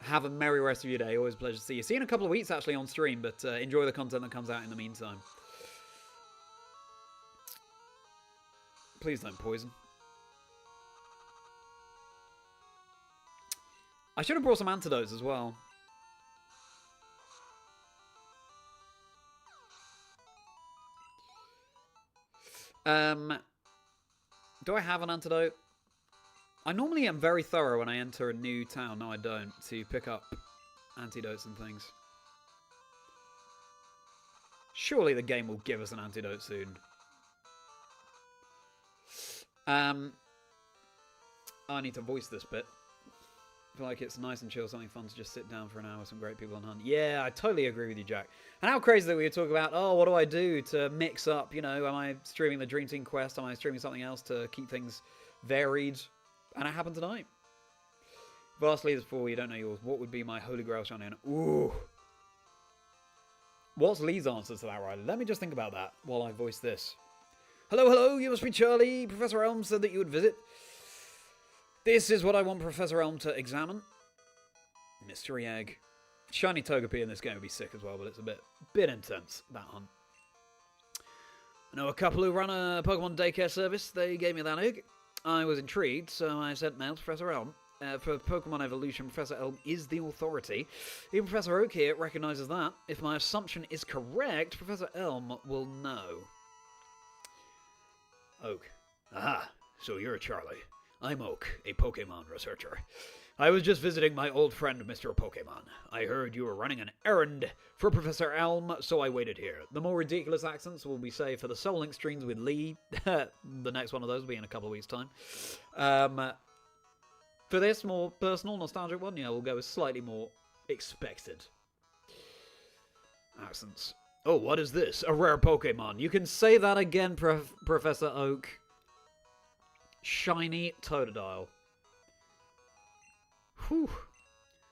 Have a merry rest of your day. Always a pleasure to see you. See you in a couple of weeks, actually, on stream, but enjoy the content that comes out in the meantime. Please don't poison. I should have brought some antidotes as well. Do I have an antidote? I normally am very thorough when I enter a new town. No, I don't. To pick up antidotes and things. Surely the game will give us an antidote soon. I need to voice this bit. I feel like it's nice and chill, something fun to just sit down for an hour with some great people on hunt. Yeah, I totally agree with you, Jack. And how crazy that we were talking about, oh, what do I do to mix up, you know, am I streaming the Dream Team quest? Am I streaming something else to keep things varied? And it happened tonight. Vastly is before you don't know yours. What would be my Holy Grail shiny? Ooh. What's Lee's answer to that, Riley? Let me just think about that while I voice this. Hello, hello, you must be Charlie. Professor Elm said that you would visit. This is what I want Professor Elm to examine. Mystery Egg. Shiny Togepi in this game would be sick as well, but it's a bit intense, that hunt. I know a couple who run a Pokemon daycare service. They gave me that egg. I was intrigued, so I sent mail to Professor Elm. For Pokemon evolution, Professor Elm is the authority. Even Professor Oak here recognises that. If my assumption is correct, Professor Elm will know. Oak. Aha, so you're Charlie. I'm Oak, a Pokemon researcher. I was just visiting my old friend, Mr. Pokemon. I heard you were running an errand for Professor Elm, so I waited here. The more ridiculous accents will be saved for the Soul Link streams with Lee. The next one of those will be in a couple of weeks' time. For this more personal, nostalgic one, yeah, we'll go with slightly more expected accents. Oh, what is this? A rare Pokemon. You can say that again, Professor Oak. Shiny Totodile. Whew.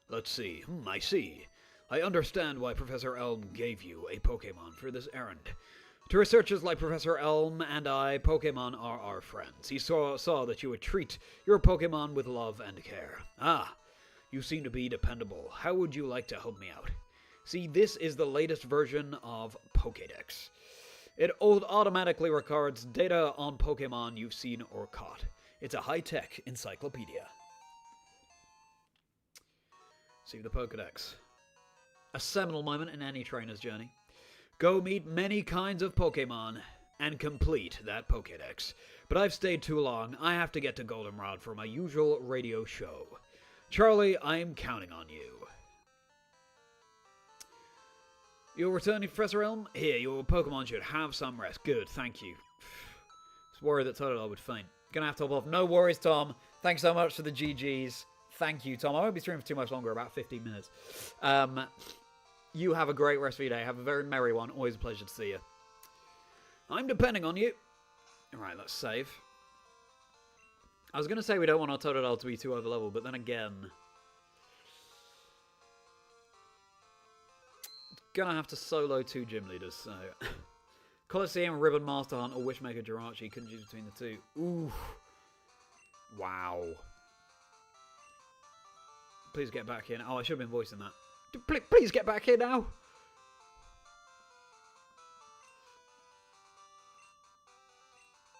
Let's see. I see. I understand why Professor Elm gave you a Pokemon for this errand. To researchers like Professor Elm and I, Pokemon are our friends. He saw that you would treat your Pokemon with love and care. Ah, you seem to be dependable. How would you like to help me out? See, this is the latest version of Pokédex. It automatically records data on Pokemon you've seen or caught. It's a high-tech encyclopedia. See the Pokédex. A seminal moment in any trainer's journey. Go meet many kinds of Pokemon and complete that Pokédex. But I've stayed too long. I have to get to Goldenrod for my usual radio show. Charlie, I'm counting on you. You're returning, Professor Elm? Here, your Pokemon should have some rest. Good, thank you. I was worried that Totodile would faint. Gonna have to hop off. No worries, Tom. Thanks so much for the GGs. Thank you, Tom. I won't be streaming for too much longer, about 15 minutes. You have a great rest of your day. Have a very merry one. Always a pleasure to see you. I'm depending on you. Alright, let's save. I was going to say we don't want our Totodile to be too over level, but then again... Gonna have to solo 2 gym leaders, so... Colosseum, Ribbon, Master Hunt, or Wishmaker Jirachi. Couldn't choose between the two. Ooh. Wow. Please get back in. Oh, I should have been voicing that. Please get back here now.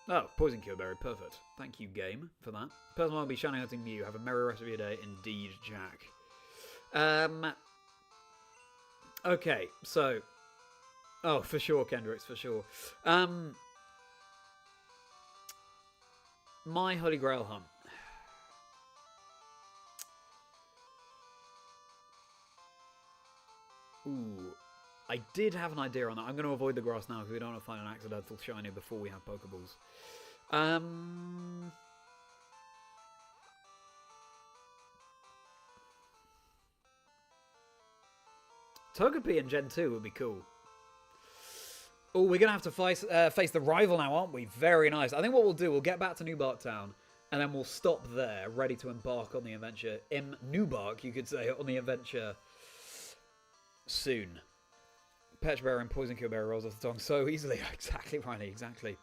Oh, Poison Cure Berry. Perfect. Thank you, game, for that. Person will be shiny hunting Mew. Have a merry rest of your day. Indeed, Jack. Okay, so... Oh, for sure, Kendricks, for sure. My Holy Grail hunt. Ooh. I did have an idea on that. I'm going to avoid the grass now because we don't want to find an accidental shiny before we have Pokeballs. Togepi in Gen 2 would be cool. Oh, we're going to have to face the rival now, aren't we? Very nice. I think what we'll do, we'll get back to New Bark Town, and then we'll stop there, ready to embark on the adventure. In New Bark, you could say, on the adventure soon. Petra Berry and Poison Cure Berry rolls off the tongue so easily. Exactly, Riley, exactly.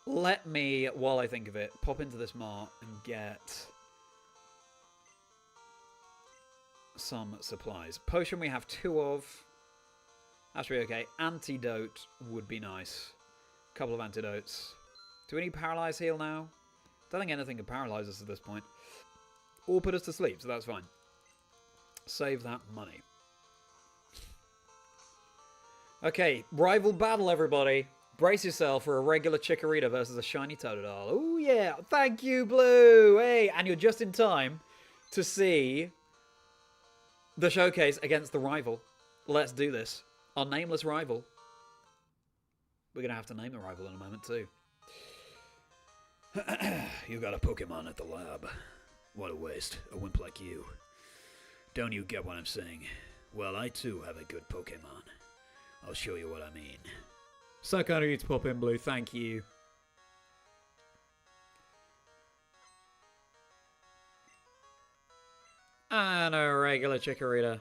Let me, while I think of it, pop into this mart and get some supplies. Potion we have 2 of. That's really okay. Antidote would be nice. Couple of antidotes. Do we need Paralyze Heal now? Don't think anything can paralyze us at this point. Or put us to sleep, so that's fine. Save that money. Okay, rival battle, everybody. Brace yourself for a regular Chikorita versus a shiny Totodile. Oh, yeah. Thank you, Blue. Hey, and you're just in time to see the showcase against the rival. Let's do this. Our nameless rival. We're going to have to name the rival in a moment, too. You got a Pokemon at the lab. What a waste. A wimp like you. Don't you get what I'm saying? Well, I, too, have a good Pokemon. I'll show you what I mean. So kind of you to pop in, Blue. Thank you. And a regular Chikorita.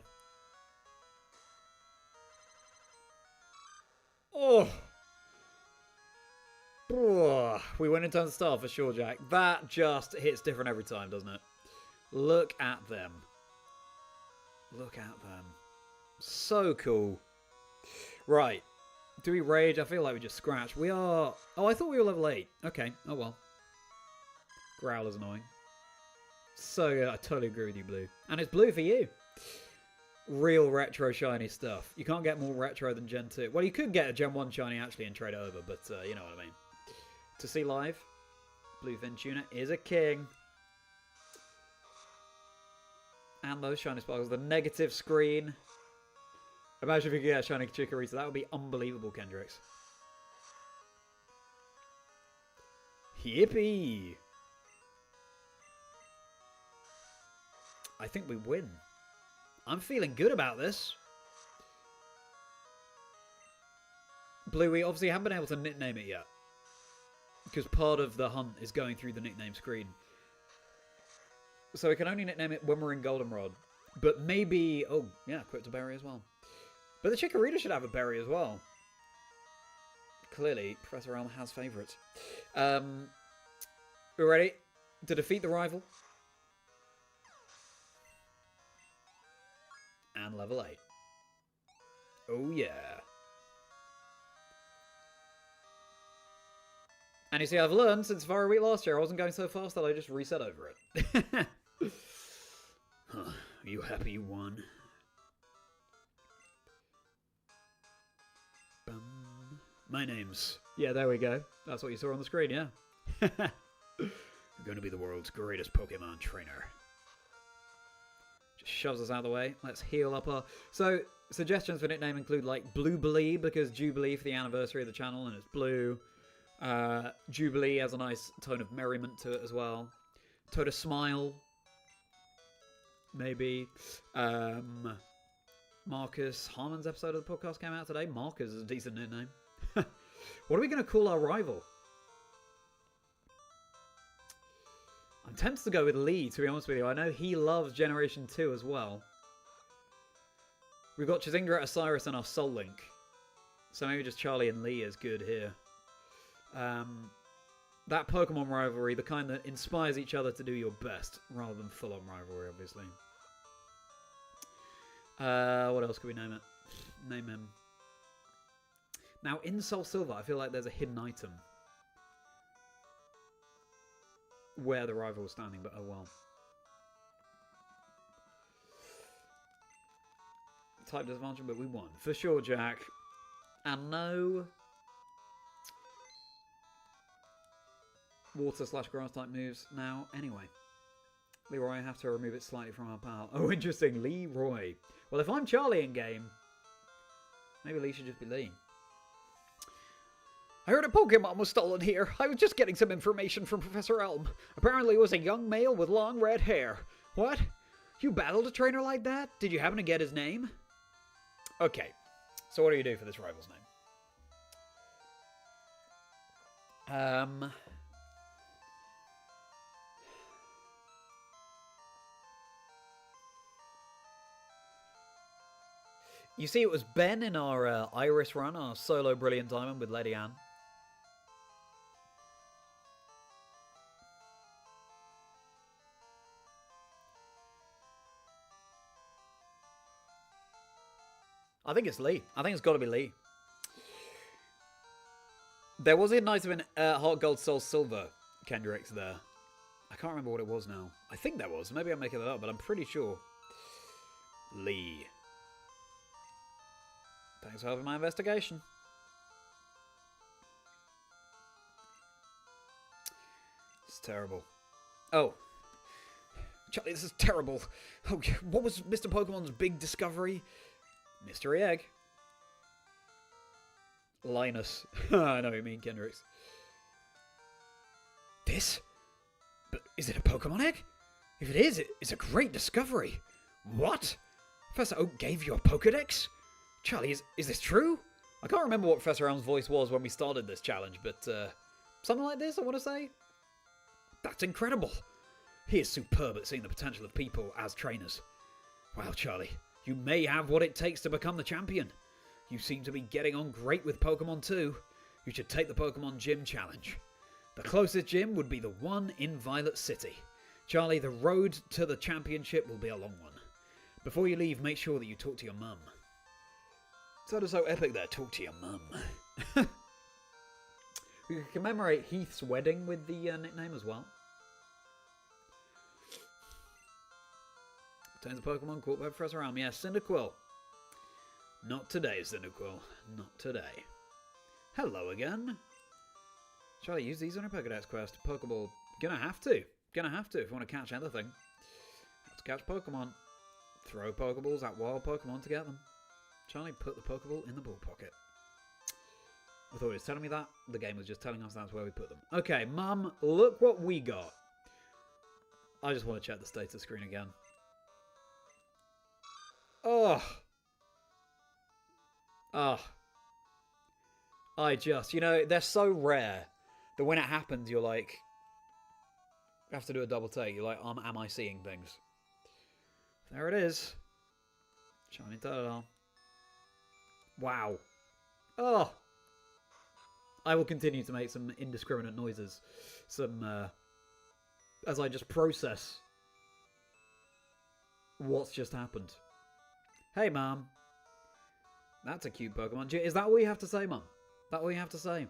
Oh! We went in time to start for sure, Jack. That just hits different every time, doesn't it? Look at them. Look at them. So cool. Right. Do we rage? I feel like we just scratch. We are... Oh, I thought we were level 8. Okay. Oh, well. Growler's annoying. So, yeah, I totally agree with you, Blue. And it's Blue for you. Real retro shiny stuff. You can't get more retro than Gen 2. Well, you could get a Gen 1 shiny, actually, and trade it over, but you know what I mean. To see live, Bluefin Tuna is a king. And those shiny sparkles. The negative screen. Imagine if you could get a shiny Chikorita. That would be unbelievable, Kendricks. Yippee! I think we win. I'm feeling good about this. Blue, we obviously haven't been able to nickname it yet. Because part of the hunt is going through the nickname screen. So we can only nickname it when we're in Goldenrod. But maybe... Oh, yeah, Cryptoberry as well. But the Chikorita should have a berry as well. Clearly, Professor Elm has favourites. We're ready to defeat the rival. And level 8. Oh, yeah. And you see, I've learned since Fire Week last year, I wasn't going so fast that I just reset over it. Huh. Are you happy you won? My name's... Yeah, there we go. That's what you saw on the screen, yeah. I'm going to be the world's greatest Pokemon trainer. Just shoves us out of the way. Let's heal up our... So, suggestions for nickname include, like, Blueberry, because Jubilee for the anniversary of the channel, and it's blue. Jubilee has a nice tone of merriment to it as well. Toda Smile. Maybe. Marcus Harmon's episode of the podcast came out today. Marcus is a decent nickname. What are we going to call our rival? I'm tempted to go with Lee, to be honest with you. I know he loves Generation 2 as well. We've got Chazingdra, Osiris, and our Soul Link. So maybe just Charlie and Lee is good here. That Pokemon rivalry, the kind that inspires each other to do your best, rather than full-on rivalry, obviously. What else could we name it? Name him. Now, in Soul Silver, I feel like there's a hidden item where the rival was standing, but oh well. Type disadvantage, but we won. For sure, Jack. And no... water/grass type moves now anyway. Leroy, I have to remove it slightly from our pal. Oh, interesting. Leroy. Well, if I'm Charlie in game, maybe Lee should just be Lee. I heard a Pokemon was stolen here. I was just getting some information from Professor Elm. Apparently it was a young male with long red hair. What? You battled a trainer like that? Did you happen to get his name? Okay. So what do you do for this rival's name? You see, it was Ben in our Iris run, our solo Brilliant Diamond with Lady Anne. I think it's Lee. I think it's got to be Lee. There was a nice of an Heart Gold Soul Silver Kendricks there. I can't remember what it was now. I think there was. Maybe I'm making that up, but I'm pretty sure. Lee. Thanks for helping my investigation. It's terrible. Oh. Charlie, this is terrible. Oh, what was Mr. Pokemon's big discovery? Mystery Egg. Linus. I know what you mean, Kendricks. This? But is it a Pokemon egg? If it is, it's a great discovery. What? Professor Oak gave you a Pokedex? Charlie, is this true? I can't remember what Professor Elm's voice was when we started this challenge, but something like this, I want to say. That's incredible. He is superb at seeing the potential of people as trainers. Wow, Charlie, you may have what it takes to become the champion. You seem to be getting on great with Pokemon too. You should take the Pokemon Gym Challenge. The closest gym would be the one in Violet City. Charlie, the road to the championship will be a long one. Before you leave, make sure that you talk to your mum. Sounds so epic there, talk to your mum. We could commemorate Heath's wedding with the nickname as well. Turns a Pokemon caught by Professor Elm. Yeah, Cyndaquil. Not today, Cyndaquil. Not today. Hello again. Charlie, use these on your Pokedex quest. Pokeball. Gonna have to. Gonna have to if you want to catch anything. Have to catch Pokemon. Throw Pokeballs at wild Pokemon to get them. Charlie, put the Pokeball in the ball pocket. I thought he was telling me that. The game was just telling us that's where we put them. Okay, Mum, look what we got. I just want to check the status screen again. Oh. Oh. I just, you know, they're so rare that when it happens, you're like, you have to do a double take. You're like, am I seeing things? There it is. Shiny Totodile. Wow. Oh. I will continue to make some indiscriminate noises. As I just process what's just happened. Hey, Mum. That's a cute Pokemon. Is that what you have to say, Mum? That what you have to say?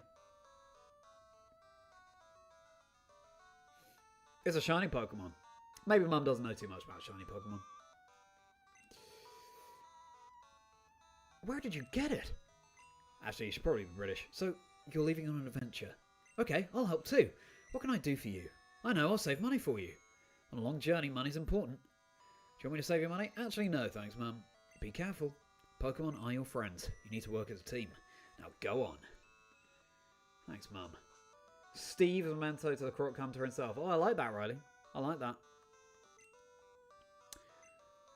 It's a shiny Pokemon. Maybe Mum doesn't know too much about shiny Pokemon. Where did you get it? Actually, you should probably be British. So, you're leaving on an adventure. Okay, I'll help too. What can I do for you? I know, I'll save money for you. On a long journey, money's important. Do you want me to save your money? Actually, no, thanks, Mum. Be careful. Pokemon are your friends. You need to work as a team. Now go on. Thanks, Mum. Steve is a mentor to the Croc Hunter himself. Oh, I like that, Riley. I like that.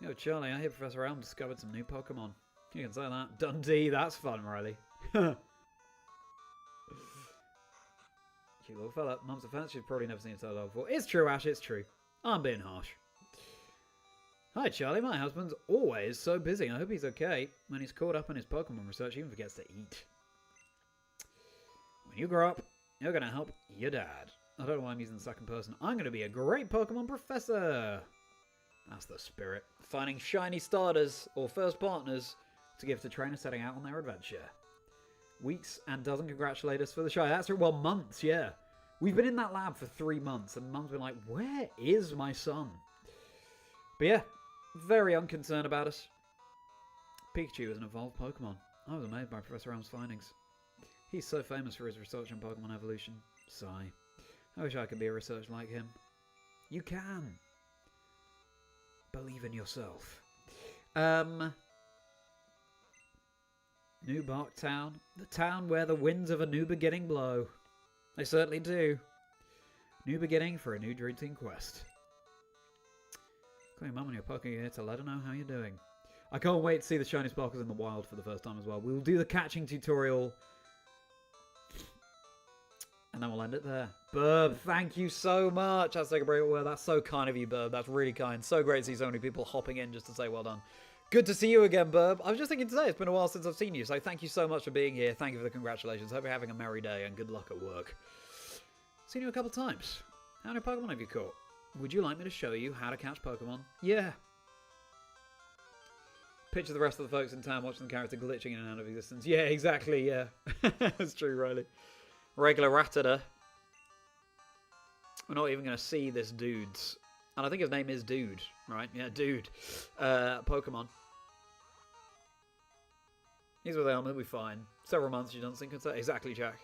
Yo, Charlie, I hear Professor Elm discovered some new Pokemon. You can say that. Dundee, that's fun, Riley. Cute little fella. Mum's offense, she's probably never seen a Totodile before. It's true, Ash, it's true. I'm being harsh. Hi, Charlie. My husband's always so busy. I hope he's okay. When he's caught up in his Pokemon research, he even forgets to eat. When you grow up, you're going to help your dad. I don't know why I'm using the second person. I'm going to be a great Pokemon professor. That's the spirit. Finding shiny starters or first partners to give to trainers setting out on their adventure. Weeks and doesn't congratulate us for the show. That's right. Well, months, yeah. We've been in that lab for 3 months and Mum's been like, where is my son? But yeah, very unconcerned about us. Pikachu is an evolved Pokemon. I was amazed by Professor Elm's findings. He's so famous for his research on Pokemon evolution. Sigh. I wish I could be a researcher like him. You can. Believe in yourself. New Bark Town. The town where the winds of a new beginning blow. They certainly do. New beginning for a new Dream Team quest. Call your mum and your Poké here to let her know how you're doing. I can't wait to see the shiny sparkles in the wild for the first time as well. We'll do the catching tutorial. And then we'll end it there. Burb, thank you so much. That's like a great word. That's so kind of you, Burb. That's really kind. So great to see so many people hopping in just to say well done. Good to see you again, Burb. I was just thinking today, it's been a while since I've seen you, so thank you so much for being here. Thank you for the congratulations. Hope you're having a merry day and good luck at work. Seen you a couple times. How many Pokemon have you caught? Would you like me to show you how to catch Pokemon? Yeah. Picture the rest of the folks in town watching the character glitching in and out of existence. Yeah, exactly, yeah. That's true, Riley. Regular Rattata. We're not even going to see this dude's. And I think his name is Dude, right? Yeah, Dude. Pokemon. He's with Elmer, we'll be fine. Several months you don't think it's exactly, Jack.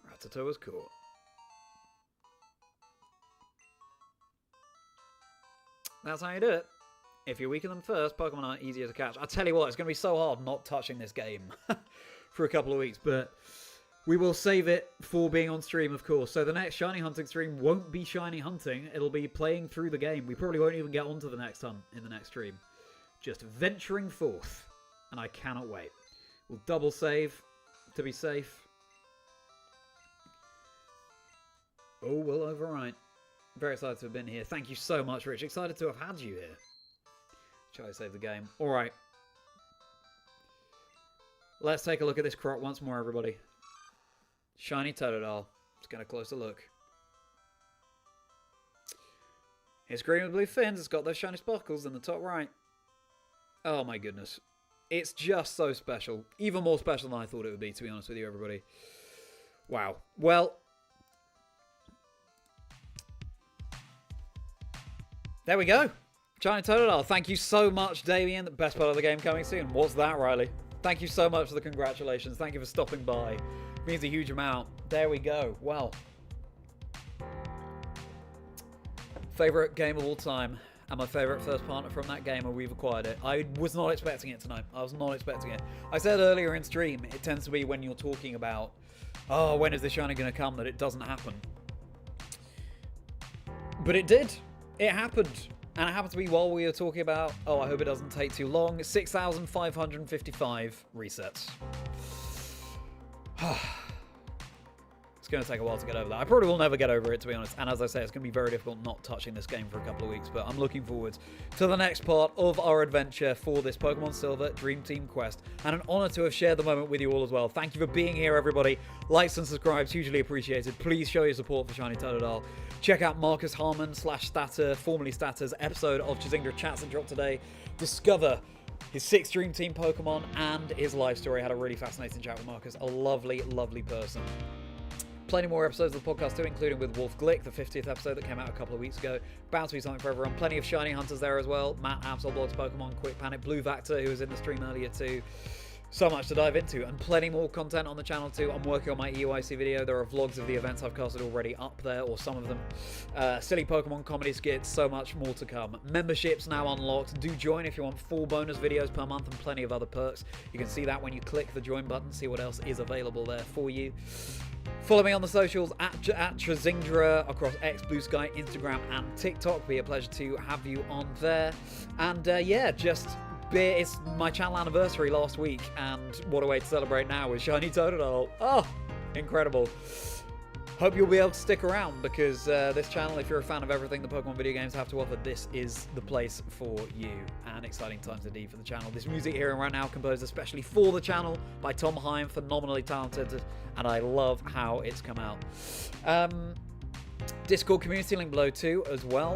Rattata was caught. That's how you do it. If you weaken them first, Pokemon are easier to catch. I tell you what, it's going to be so hard not touching this game for a couple of weeks, but we will save it for being on stream, of course. So the next shiny hunting stream won't be shiny hunting. It'll be playing through the game. We probably won't even get onto the next hunt in the next stream. Just venturing forth. And I cannot wait. We'll double save to be safe. Oh, we'll overwrite. Very excited to have been here. Thank you so much, Rich. Excited to have had you here. Shall I save the game? Alright. Let's take a look at this crop once more, everybody. Shiny Totodile. Let's get a closer look. It's green with blue fins. It's got those shiny sparkles in the top right. Oh my goodness. It's just so special. Even more special than I thought it would be, to be honest with you, everybody. Wow. Well, there we go. Shiny Totodile. Thank you so much, Damien. The best part of the game coming soon. What's that, Riley? Thank you so much for the congratulations. Thank you for stopping by. It means a huge amount. There we go. Well. Favorite game of all time. And my favorite first partner from that game, and we've acquired it. I was not expecting it tonight. I was not expecting it. I said earlier in stream, it tends to be when you're talking about, oh, when is this shiny going to come, that it doesn't happen. But it did. It happened. And it happened to be while we were talking about, oh, I hope it doesn't take too long, 6,555 resets. It's going to take a while to get over that. I probably will never get over it, to be honest. And as I say, it's going to be very difficult not touching this game for a couple of weeks. But I'm looking forward to the next part of our adventure for this Pokemon Silver Dream Team quest. And an honor to have shared the moment with you all as well. Thank you for being here, everybody. Likes and subscribes, hugely appreciated. Please show your support for Shiny Totodile. Check out Marcus Harmon / Statter, formerly Statter's episode of Chazingdra Chats that dropped today. Discover his 6 Dream Team Pokemon and his life story. I had a really fascinating chat with Marcus. A lovely, lovely person. Plenty more episodes of the podcast too, including with Wolf Glick, the 50th episode that came out a couple of weeks ago. Bound to be something for everyone. Plenty of shiny hunters there as well. Matt Absol blogs Pokemon, Quick Panic, Blue Vactor, who was in the stream earlier too. So much to dive into, and plenty more content on the channel too. I'm working on my EUIC video. There are vlogs of the events I've casted already up there, or some of them. Silly Pokemon comedy skits, so much more to come. Memberships now unlocked. Do join if you want 4 bonus videos per month and plenty of other perks. You can see that when you click the join button, see what else is available there for you. Follow me on the socials at Chazingdra across X, Blue Sky, Instagram, and TikTok. Be a pleasure to have you on there. And yeah, it's my channel anniversary last week, and what a way to celebrate now with Shiny Totodile. Oh, incredible. Hope you'll be able to stick around, because this channel, if you're a fan of everything the Pokemon video games have to offer, this is the place for you. And exciting times indeed for the channel. This music here and right now composed especially for the channel by Tom Heim, phenomenally talented, and I love how it's come out. Discord community link below too as well.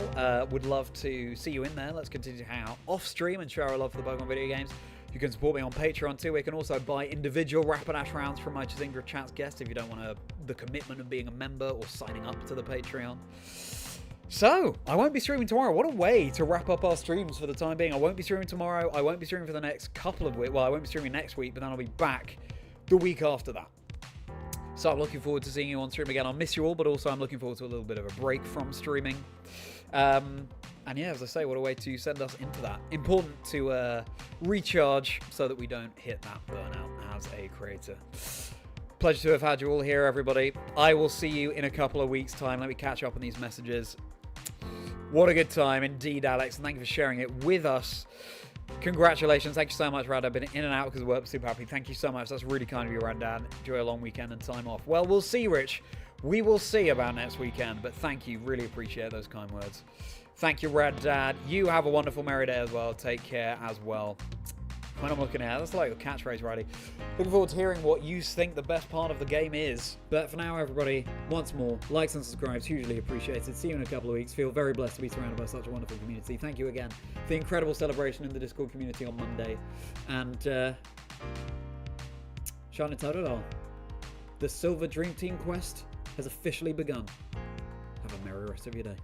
Would love to see you in there. Let's continue to hang out off stream and share our love for the Pokemon video games. You can support me on Patreon too. We can also buy individual Rapidash rounds from my Chazingdra Chats guests if you don't want the commitment of being a member or signing up to the Patreon. So, I won't be streaming tomorrow. What a way to wrap up our streams for the time being. I won't be streaming tomorrow. I won't be streaming for the next couple of weeks. Well, I won't be streaming next week, but then I'll be back the week after that. So I'm looking forward to seeing you on stream again. I'll miss you all, but also I'm looking forward to a little bit of a break from streaming. And yeah, as I say, what a way to send us into that. Important to recharge so that we don't hit that burnout as a creator. Pleasure to have had you all here, everybody. I will see you in a couple of weeks' time. Let me catch up on these messages. What a good time indeed, Alex. And thank you for sharing it with us. Congratulations. Thank you so much, Rad. I've been in and out because of work. Super happy. Thank you so much. That's really kind of you, Rad Dad. Enjoy a long weekend and time off. Well, we'll see, Rich. We will see about next weekend. But thank you. Really appreciate those kind words. Thank you, Rad Dad. You have a wonderful merry day as well. Take care as well. When I'm looking at it, that's like your catchphrase, Riley. Looking forward to hearing what you think the best part of the game is. But for now, everybody, once more, likes and subscribes, hugely appreciated. See you in a couple of weeks. Feel very blessed to be surrounded by such a wonderful community. Thank you again for the incredible celebration in the Discord community on Monday. And, Shining Totodile, the Silver Dream Team quest has officially begun. Have a merry rest of your day.